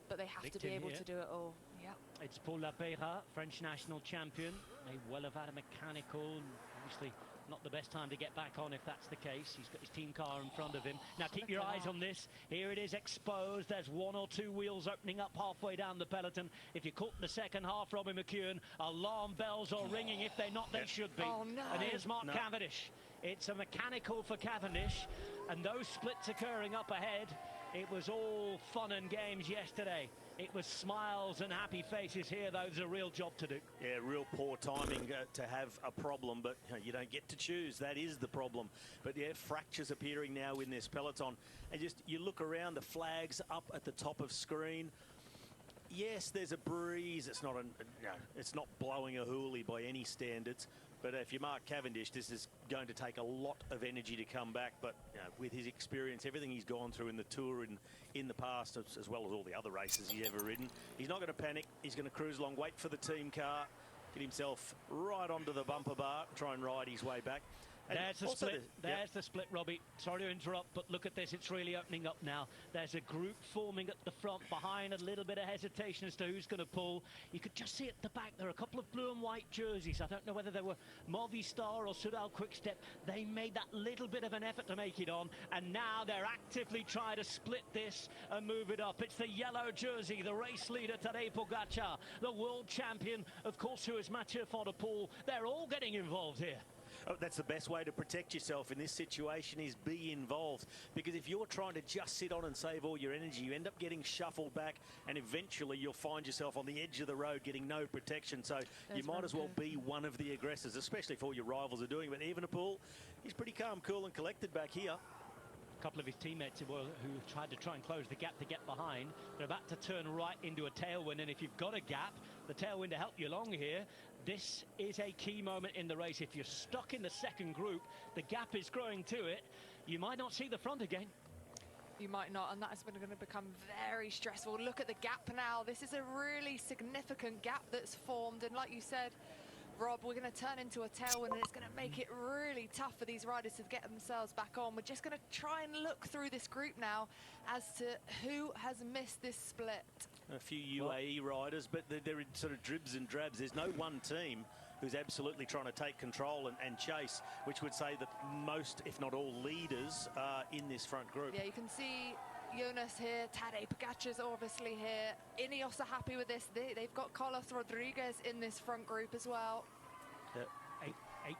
but they have to be able to do it all. Yeah. It's Paul Lapeyra, French national champion. May well have had a mechanical, and obviously not the best time to get back on if that's the case. He's got his team car in front of him. Now keep your eyes on this. Here it is exposed. There's one or two wheels opening up halfway down the peloton. If you're caught in the second half, Robbie McEwen, alarm bells are ringing. If they're not, they should be. Oh, no. And here's Mark Cavendish. It's a mechanical for Cavendish, and those splits occurring up ahead. It was all fun and games yesterday. It was smiles and happy faces here, though. There's a real job to do. Yeah, real poor timing to have a problem, but you don't get to choose. That is the problem. But yeah, fractures appearing now in this peloton. And just, you look around, the flags up at the top of screen. Yes, there's a breeze. It's not it's not blowing a hoolie by any standards. But if you're Mark Cavendish, this is going to take a lot of energy to come back. But with his experience, everything he's gone through in the Tour in the past, as well as all the other races he's ever ridden, he's not going to panic. He's going to cruise along, wait for the team car, get himself right onto the bumper bar, try and ride his way back. And There's the also split. There's the split, Robbie. Sorry to interrupt, but look at this. It's really opening up now. There's a group forming at the front behind, a little bit of hesitation as to who's going to pull. You could just see at the back there are a couple of blue and white jerseys. I don't know whether they were Movistar or Sudal Quickstep. They made that little bit of an effort to make it on, and now they're actively trying to split this and move it up. It's the yellow jersey, the race leader Tadej Pogačar, the world champion, of course, who is Mathieu van der Poel. They're all getting involved here. Oh, that's the best way to protect yourself in this situation, is be involved. Because if you're trying to just sit on and save all your energy, you end up getting shuffled back, and eventually you'll find yourself on the edge of the road getting no protection. So you might as well be one of the aggressors, especially if all your rivals are doing it. But Evenepoel, he's pretty calm, cool and collected back here. A couple of his teammates who tried to try and close the gap to get behind. They're about to turn right into a tailwind, and if you've got a gap, the tailwind to help you along here. This is a key moment in the race. If you're stuck in the second group, the gap is growing to it. You might not see the front again. You might not, and that is going to become very stressful. Look at the gap now. This is a really significant gap that's formed, and like you said, Rob, we're going to turn into a tailwind, and it's going to make it really tough for these riders to get themselves back on. We're just going to try and look through this group now as to who has missed this split. A few UAE riders, but they're in sort of dribs and drabs. There's no one team who's absolutely trying to take control and chase, which would say that most, if not all, leaders are in this front group. Yeah, you can see Jonas here, Tadej Pogačar's obviously here. Ineos are happy with this. They've got Carlos Rodriguez in this front group as well. Yep.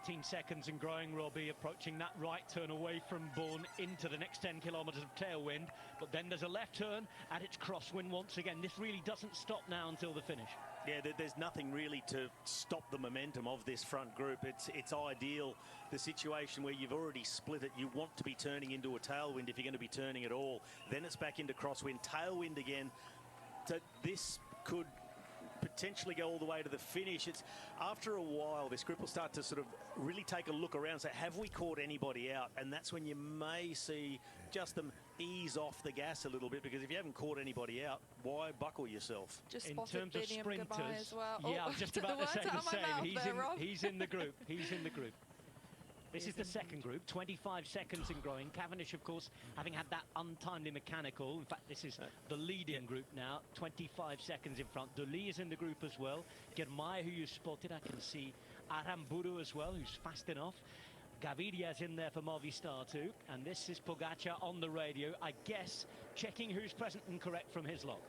18 seconds and growing, Robbie, approaching that right turn away from Bourne into the next 10 kilometres of tailwind. But then there's a left turn, and it's crosswind once again. This really doesn't stop now until the finish. Yeah, there's nothing really to stop the momentum of this front group. It's ideal, the situation where you've already split it. You want to be turning into a tailwind if you're going to be turning at all. Then it's back into crosswind, tailwind again. So this could potentially go all the way to the finish. It's after a while this group will start to sort of really take a look around and say, have we caught anybody out? And that's when you may see just them ease off the gas a little bit, because if you haven't caught anybody out, why buckle yourself? Just in terms of sprinters, as well. Yeah, I'm just about to say the same. He's in the group. He's in the group. This is the second group, 25 seconds and growing. Cavendish, of course, having had that untimely mechanical. In fact, this is the leading group now, 25 seconds in front. Duli is in the group as well. Germay, who you spotted, I can see Aramburu as well, who's fast enough. Gaviria's in there for Movistar too. And this is Pogačar on the radio, I guess, checking who's present and correct from his lot.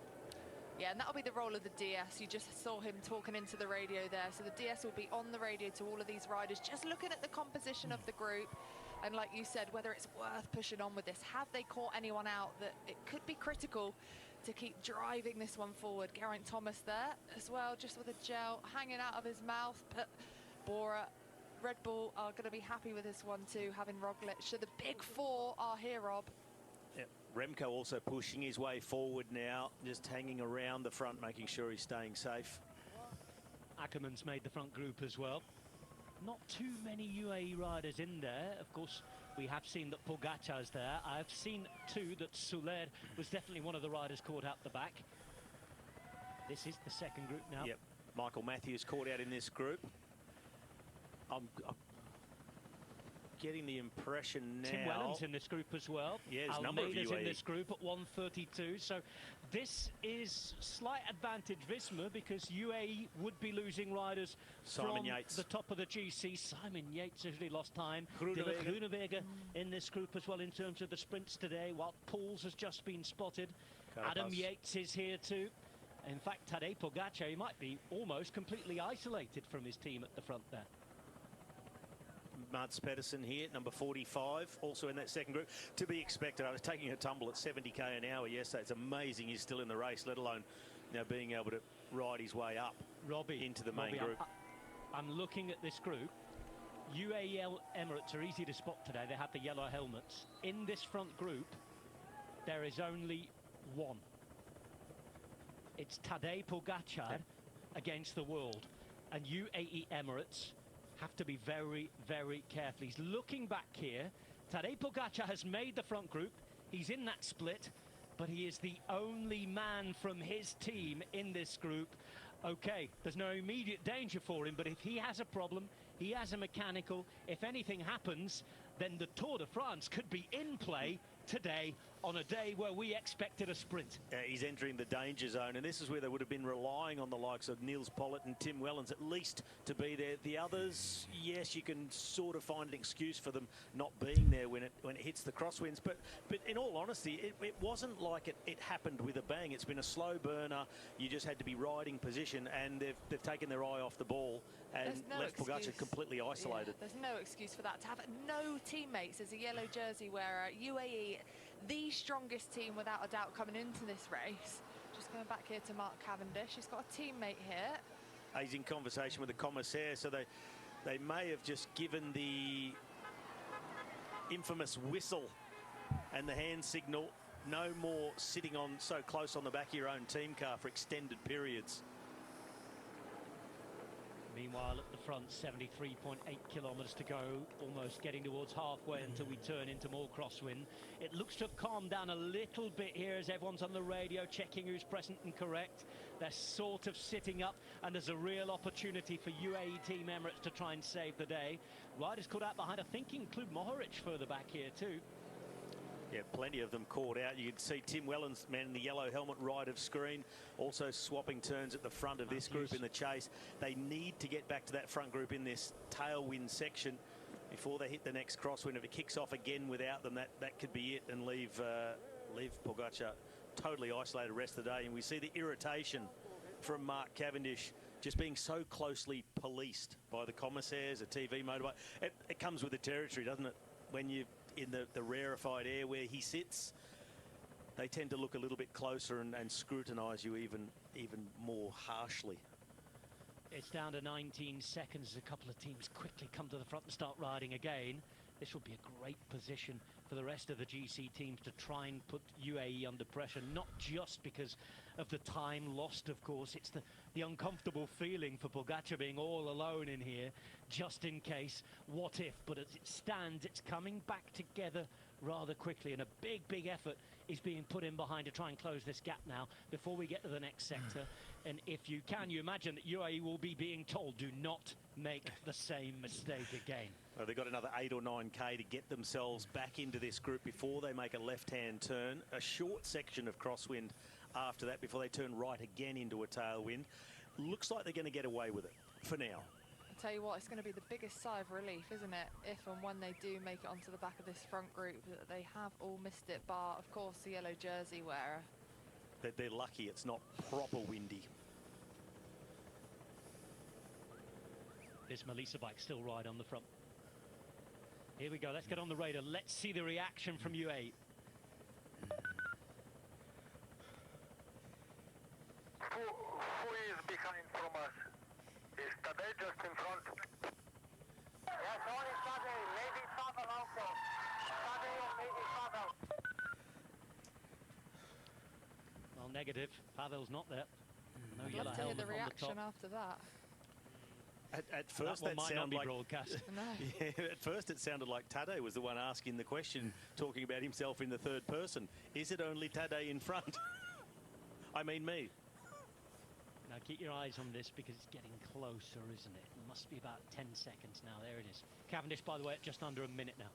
Yeah, and that'll be the role of the DS. You just saw him talking into the radio there. So the DS will be on the radio to all of these riders, just looking at the composition of the group. And like you said, whether it's worth pushing on with this. Have they caught anyone out that it could be critical to keep driving this one forward? Geraint Thomas there as well, just with a gel hanging out of his mouth. But Bora, Red Bull are going to be happy with this one too, having Roglic. So the big four are here, Rob. Yep. Remco also pushing his way forward now, just hanging around the front, making sure he's staying safe. Ackerman's made the front group as well. Not too many UAE riders in there. Of course, we have seen that Pogačar's there. I've seen too that Soler was definitely one of the riders caught out the back. This is the second group now. Yep. Michael Matthews caught out in this group. I'm getting the impression now. Tim Wellens in this group as well. Yeah, there's a number of Almeida's UAE in this group at 132. So this is slight advantage Visma, because UAE would be losing riders Simon from Yates, the top of the GC. Simon Yates has really lost time. Groenewegen. Groenewegen in this group as well in terms of the sprints today, while Pauls has just been spotted. Adam Yates is here too. In fact, Tadej Pogačar, he might be almost completely isolated from his team at the front there. Mats Pedersen here, number 45, also in that second group. To be expected. I was taking a tumble at 70k an hour yesterday. It's amazing he's still in the race, let alone now being able to ride his way up into the main group. I'm looking at this group. UAE Emirates are easy to spot today. They have the yellow helmets. In this front group, there is only one. It's Tadej Pogačar against the world. And UAE Emirates have to be very, very careful. He's looking back here. Tadej Pogačar has made the front group. He's in that split, but he is the only man from his team in this group. Okay, there's no immediate danger for him, but if he has a problem, He has a mechanical. If anything happens, then the Tour de France could be in play today on a day where we expected a sprint. He's entering the danger zone, and this is where they would have been relying on the likes of Niels Pollitt and Tim Wellens at least to be there. The others, yes, you can sort of find an excuse for them not being there when it hits the crosswinds, but in all honesty, it wasn't like it happened with a bang. It's been a slow burner. You just had to be riding position, and they've taken their eye off the ball and left Pogačar completely isolated. Yeah, there's no excuse for that. To have no teammates as a yellow jersey wearer, UAE, the strongest team without a doubt coming into this race. Just going back here to Mark Cavendish. He's got a teammate here. He's in conversation with the commissaire, so they may have just given the infamous whistle and the hand signal. No more sitting on so close on the back of your own team car for extended periods. Meanwhile, at the front, 73.8 kilometres to go, almost getting towards halfway until we turn into more crosswind. It looks to have calmed down a little bit here as everyone's on the radio checking who's present and correct. They're sort of sitting up, and there's a real opportunity for UAE Team Emirates to try and save the day. Riders caught out behind, I think, include Mohoric further back here too. Yeah, plenty of them caught out. You can see Tim Wellens, man in the yellow helmet, right of screen, also swapping turns at the front of this group in the chase. They need to get back to that front group in this tailwind section before they hit the next crosswind. If it kicks off again without them, that could be it, and leave Pogačar totally isolated the rest of the day. And we see the irritation from Mark Cavendish, just being so closely policed by the commissaires, a TV motorbike. It comes with the territory, doesn't it? When you in the rarefied air where he sits, they tend to look a little bit closer and scrutinise you even more harshly. It's down to 19 seconds. A couple of teams quickly come to the front and start riding again. This will be a great position for the rest of the GC teams to try and put UAE under pressure, not just because of the time lost, of course. It's the uncomfortable feeling for Pogačar being all alone in here, just in case, what if. But as it stands, it's coming back together rather quickly, and a big effort is being put in behind to try and close this gap now before we get to the next sector. And if you imagine that UAE will be being told, do not make the same mistake again. Well, they've got another 8 or 9k to get themselves back into this group before they make a left-hand turn. A short section of crosswind after that before they turn right again into a tailwind. Looks like they're going to get away with it for now. I'll tell you what, it's going to be the biggest sigh of relief, isn't it, if and when they do make it onto the back of this front group, that they have all missed it, bar, of course, the yellow jersey wearer. They're lucky it's not proper windy. This Melissa bike still right on the front. Here we go, let's get on the radar. Let's see the reaction from UAE. 4 is behind from us. Is Tadej just in front? Yes, only Tadej. Maybe Pavel also. Tadej or maybe Pavel. Well, negative. Pavel's not there. No I'd yellow love to hear helmet the on the reaction top. after that. At first that that might not be sounded like broadcast. No. yeah, at first it sounded like Tadej was the one asking the question, talking about himself in the third person. Is it only Tadej in front? I mean me. Now keep your eyes on this because it's getting closer, isn't it? It must be about 10 seconds now. There it is. Cavendish, by the way, at just under a minute now.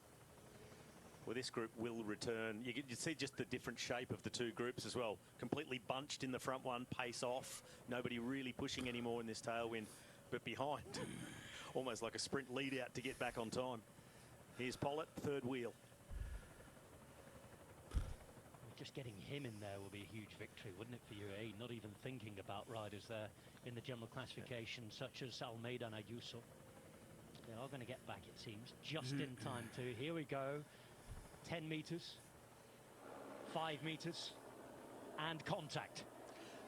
Well, this group will return. You see just the different shape of the two groups as well. Completely bunched in the front one, pace off. Nobody really pushing anymore in this tailwind. But behind, almost like a sprint lead out to get back on time. Here's Pollitt, third wheel. Just getting him in there will be a huge victory, wouldn't it, for UAE? Not even thinking about riders there in the general classification, such as Almeida and Ayuso. They are going to get back, it seems, just in time too. Here we go. 10 metres, 5 metres, and contact.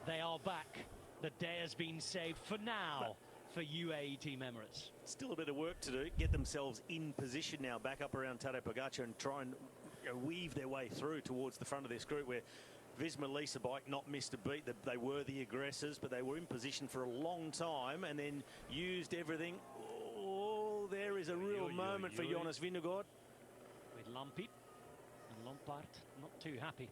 They are back. The day has been saved for now for UAE Team Emirates. Still a bit of work to do. Get themselves in position now, back up around Tadej Pogačar and try and weave their way through towards the front of this group where Visma Lisa bike not missed a beat. They were the aggressors, but they were in position for a long time and then used everything. Oh, there is a real moment for Jonas Vingegaard. With Lumpy and Lompard not too happy.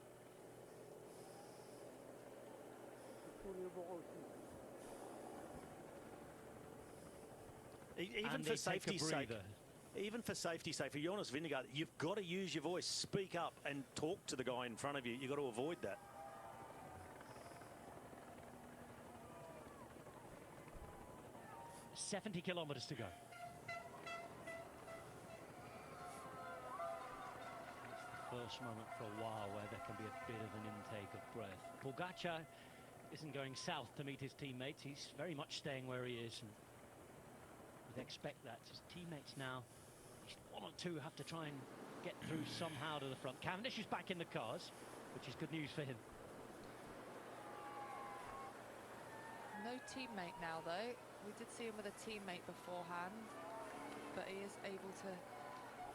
Even and for they take a safety's sake. breather. Even for safety's sake, for Jonas Vingegaard, you've got to use your voice, speak up and talk to the guy in front of you. You've got to avoid that. "70 kilometres to go." It's the first moment for a while where there can be a bit of an intake of breath. Pogacar isn't going south to meet his teammates. He's very much staying where he is. And you'd expect that. His teammates now, at least one or two, have to try and get through somehow to the front. Cavendish is back in the cars, which is good news for him. No teammate now, though. We did see him with a teammate beforehand, but he is able to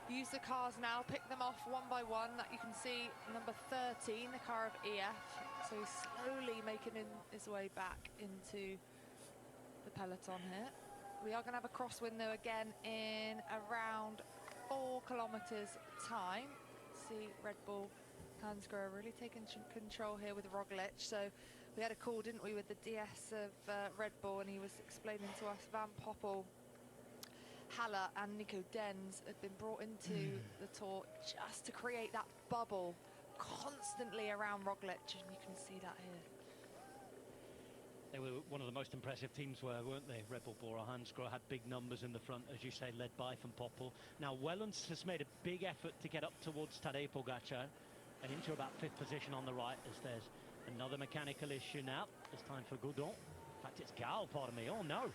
use the cars now, pick them off one by one. That you can see number 13, the car of EF. So he's slowly making his way back into the peloton here. We are going to have a crosswind, though, again in around 4 kilometres time. See Red Bull Hansgrohe really taking control here with Roglic. So we had a call, didn't we, with the DS of Red Bull, and he was explaining to us Van Poppel, Haller and Nico Denz had been brought into the tour just to create that bubble constantly around Roglic, and you can see that here. They were one of the most impressive teams, weren't they? Red Bull Bora Hansgrohe had big numbers in the front, as you say, led by Van Poppel. Now, Wellens has made a big effort to get up towards Tadej Pogacar and into about 5th position on the right, as there's another mechanical issue now. It's time for Goudon. In fact, it's Gal, pardon me. Oh, no.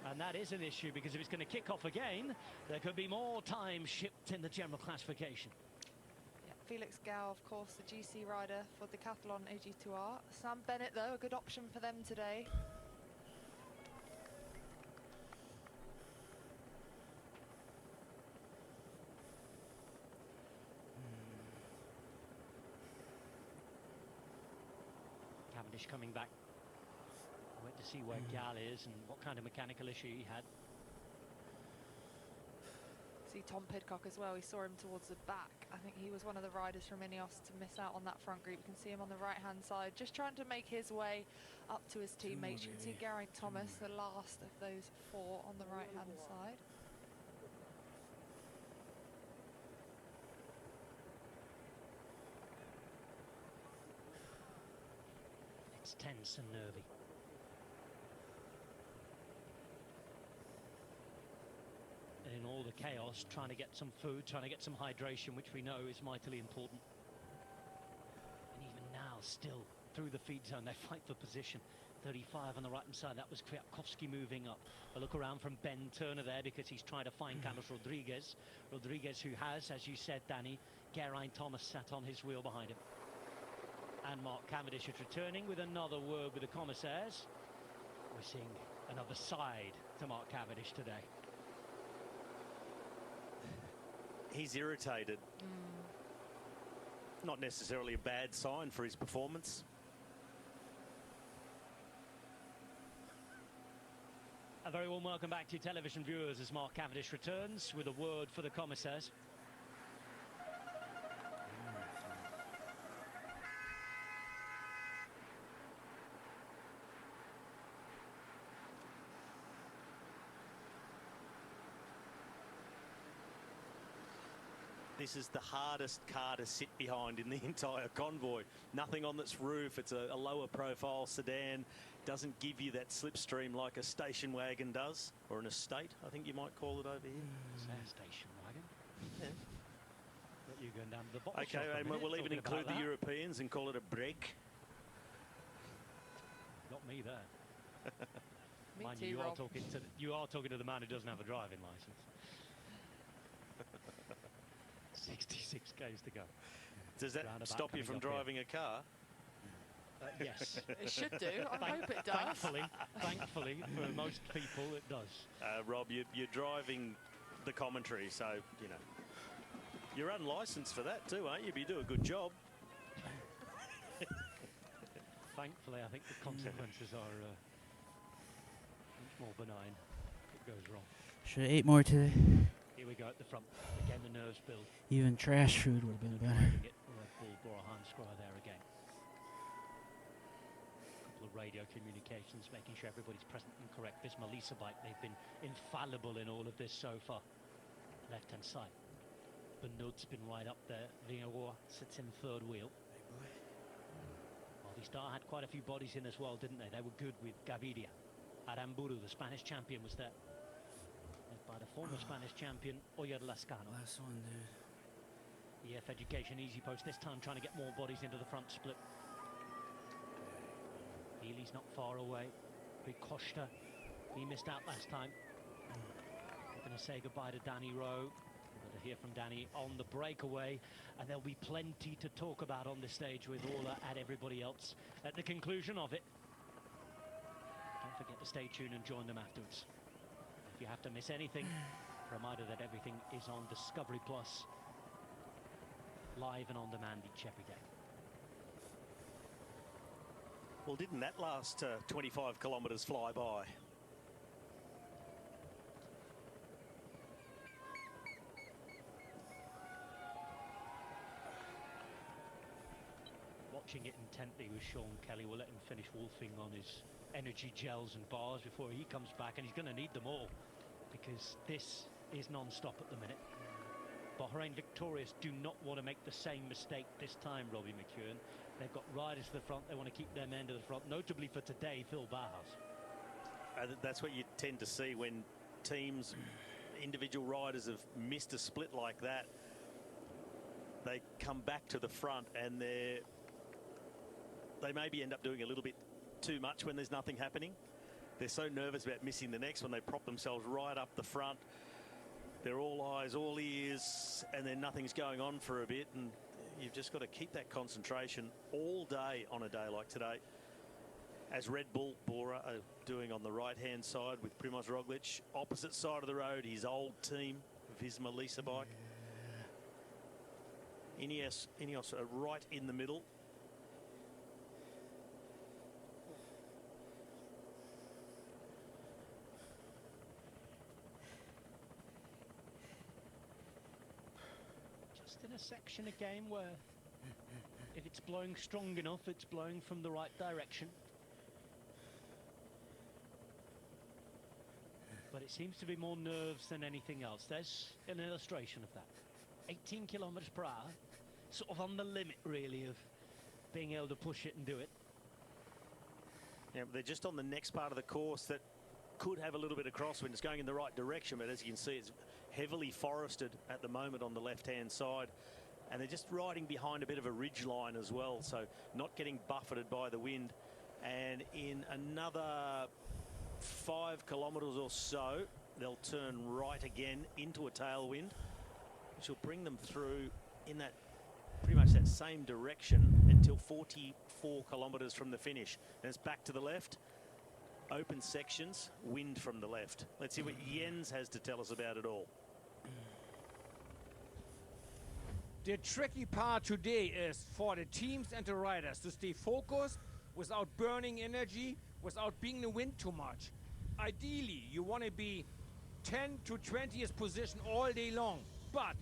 And that is an issue, because if it's going to kick off again, there could be more time shipped in the general classification. Yeah, Felix Gao, of course, the GC rider for Decathlon AG2R. Sam Bennett, though, a good option for them today. Cavendish coming back. Wait to see where Gal is and what kind of mechanical issue he had. See Tom Pidcock as well. We saw him towards the back. I think he was one of the riders from Ineos to miss out on that front group. You can see him on the right-hand side, just trying to make his way up to his teammates. You can see Geraint Thomas, the last of those 4 on the right-hand side. It's tense and nervy. And in all the chaos, trying to get some food, trying to get some hydration, which we know is mightily important. And even now, still through the feed zone, they fight for position. 35 on the right-hand side, that was Kwiatkowski moving up. A look around from Ben Turner there, because he's trying to find Carlos Rodriguez. Rodriguez, who has, as you said, Danny, Geraint Thomas sat on his wheel behind him. And Mark Cavendish is returning with another word with the commissaires. We're seeing another side to Mark Cavendish today. He's irritated. Not necessarily a bad sign for his performance. A very warm welcome back to television viewers as Mark Cavendish returns with a word for the commissaires. This is the hardest car to sit behind in the entire convoy. Nothing on its roof. It's a lower profile sedan. Doesn't give you that slipstream like a station wagon does, or an estate, I think you might call it over here. Station wagon. Yeah. But you're going down to the bottom. Okay, and we'll even include the Europeans and call it a break. Not me there. Me Mind too, you, Rob. you are talking to the man who doesn't have a driving license. 66 k's to go. Does that stop you from driving a car? Yes. It should do. I hope it does. Thankfully, for most people, it does. Rob, you're driving the commentary, so, you know. You're unlicensed for that too, aren't you? But you do a good job. Thankfully, I think the consequences are much more benign if it goes wrong. Should have ate more today. Here we go at the front. Again, the nerves build. Even trash food would have been better. Get Red Bull Bora Hansgrohe there again. A couple of radio communications, making sure everybody's present and correct. This Melissa bike, they've been infallible in all of this so far. Left-hand side. Benud's been right up there. Vingegaard sits in third wheel. Well, the Star had quite a few bodies in as well, didn't they? They were good with Gaviria. Aramburu, the Spanish champion, was there. Led by the former Spanish champion, Oyer Lascano. Last one, dude. EF Education easy post, this time trying to get more bodies into the front split. Healy's not far away. Big Costa, he missed out last time. We're going to say goodbye to Danny Rowe. We're going to hear from Danny on the breakaway, and there'll be plenty to talk about on this stage with Orla and everybody else at the conclusion of it. Don't forget to stay tuned and join them afterwards. If you have to miss anything, reminder that everything is on Discovery Plus, live and on demand each every day. Well, didn't that last 25 kilometres fly by? Watching it intently with Sean Kelly. We'll let him finish wolfing on his energy gels and bars before he comes back, and he's going to need them all because this is non-stop at the minute. Bahrain victorious do not want to make the same mistake this time, Robbie McEwen. They've got riders to the front. They want to keep their men to the front, notably for today, Phil Bauhaus. That's what you tend to see when teams, individual riders have missed a split like that. They come back to the front and they maybe end up doing a little bit too much when there's nothing happening. They're so nervous about missing the next one, they prop themselves right up the front. They're all eyes, all ears, and then nothing's going on for a bit, and you've just got to keep that concentration all day on a day like today. As Red Bull, Bora are doing on the right-hand side with Primož Roglič. Opposite side of the road, his old team, Visma Lease bike. Ineos are right in the middle. In a section again where if it's blowing strong enough, it's blowing from the right direction. But it seems to be more nerves than anything else. There's an illustration of that. 18 kilometers per hour, sort of on the limit really of being able to push it and do it. Yeah, they're just on the next part of the course that could have a little bit of crosswind. It's going in the right direction, but as you can see, it's heavily forested at the moment on the left-hand side. And they're just riding behind a bit of a ridge line as well, so not getting buffeted by the wind. And in another 5 kilometres or so, they'll turn right again into a tailwind, which will bring them through in that pretty much that same direction until 44 kilometres from the finish. And it's back to the left. Open sections, wind from the left. Let's see what Jens has to tell us about it all. The tricky part today is for the teams and the riders to stay focused without burning energy, without being in the wind too much. Ideally, you want to be 10 to 20th position all day long, but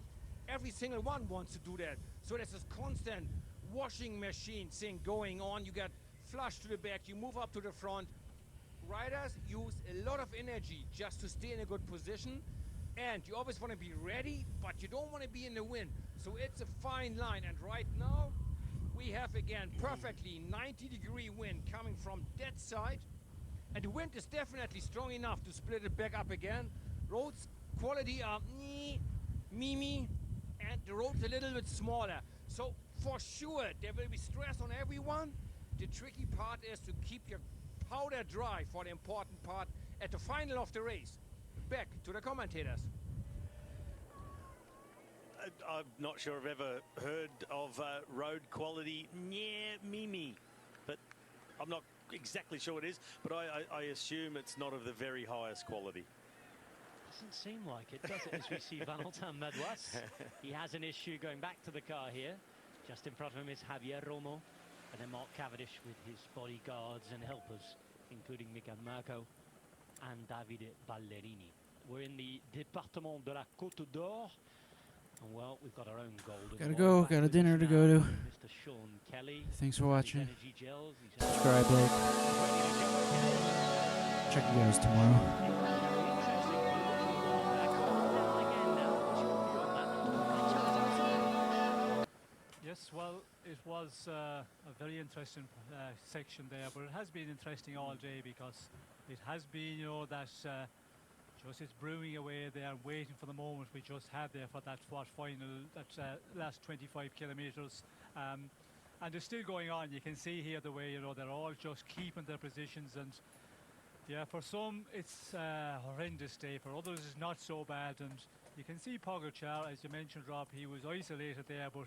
every single one wants to do that. So there's this constant washing machine thing going on. You get flushed to the back, you move up to the front. Riders use a lot of energy just to stay in a good position, and you always want to be ready, but you don't want to be in the wind. So it's a fine line, and right now we have again perfectly 90-degree wind coming from that side, and the wind is definitely strong enough to split it back up again. Roads quality are mimi, and the road's a little bit smaller. So for sure there will be stress on everyone. The tricky part is to keep your powder dry for the important part at the final of the race. Back to the commentators. I'm not sure I've ever heard of road quality, mimi, but I'm not exactly sure what it is, but I assume it's not of the very highest quality. Doesn't seem like it, does it, as we see Valentin Madouas. He has an issue going back to the car here. Just in front of him is Javier Romo, and then Mark Cavendish with his bodyguards and helpers, including Mikel Marco and Davide Ballerini. We're in the Département de la Côte d'Or, And well, we've got our own golden Gotta boy go, back got a with dinner us to now, go to. Mr. Sean Kelly. Thanks for His watching. energy gels. He's Subscribe, like. Check you guys tomorrow. Yes, well, it was a very interesting section there, but it has been interesting all day because it has been, you know, that just it's brewing away there, waiting for the moment we just had there for that final, that last 25 kilometres. And it's still going on. You can see here the way, you know, they're all just keeping their positions. And yeah, for some it's a horrendous day, for others it's not so bad. And you can see Pogacar, as you mentioned, Rob, he was isolated there, but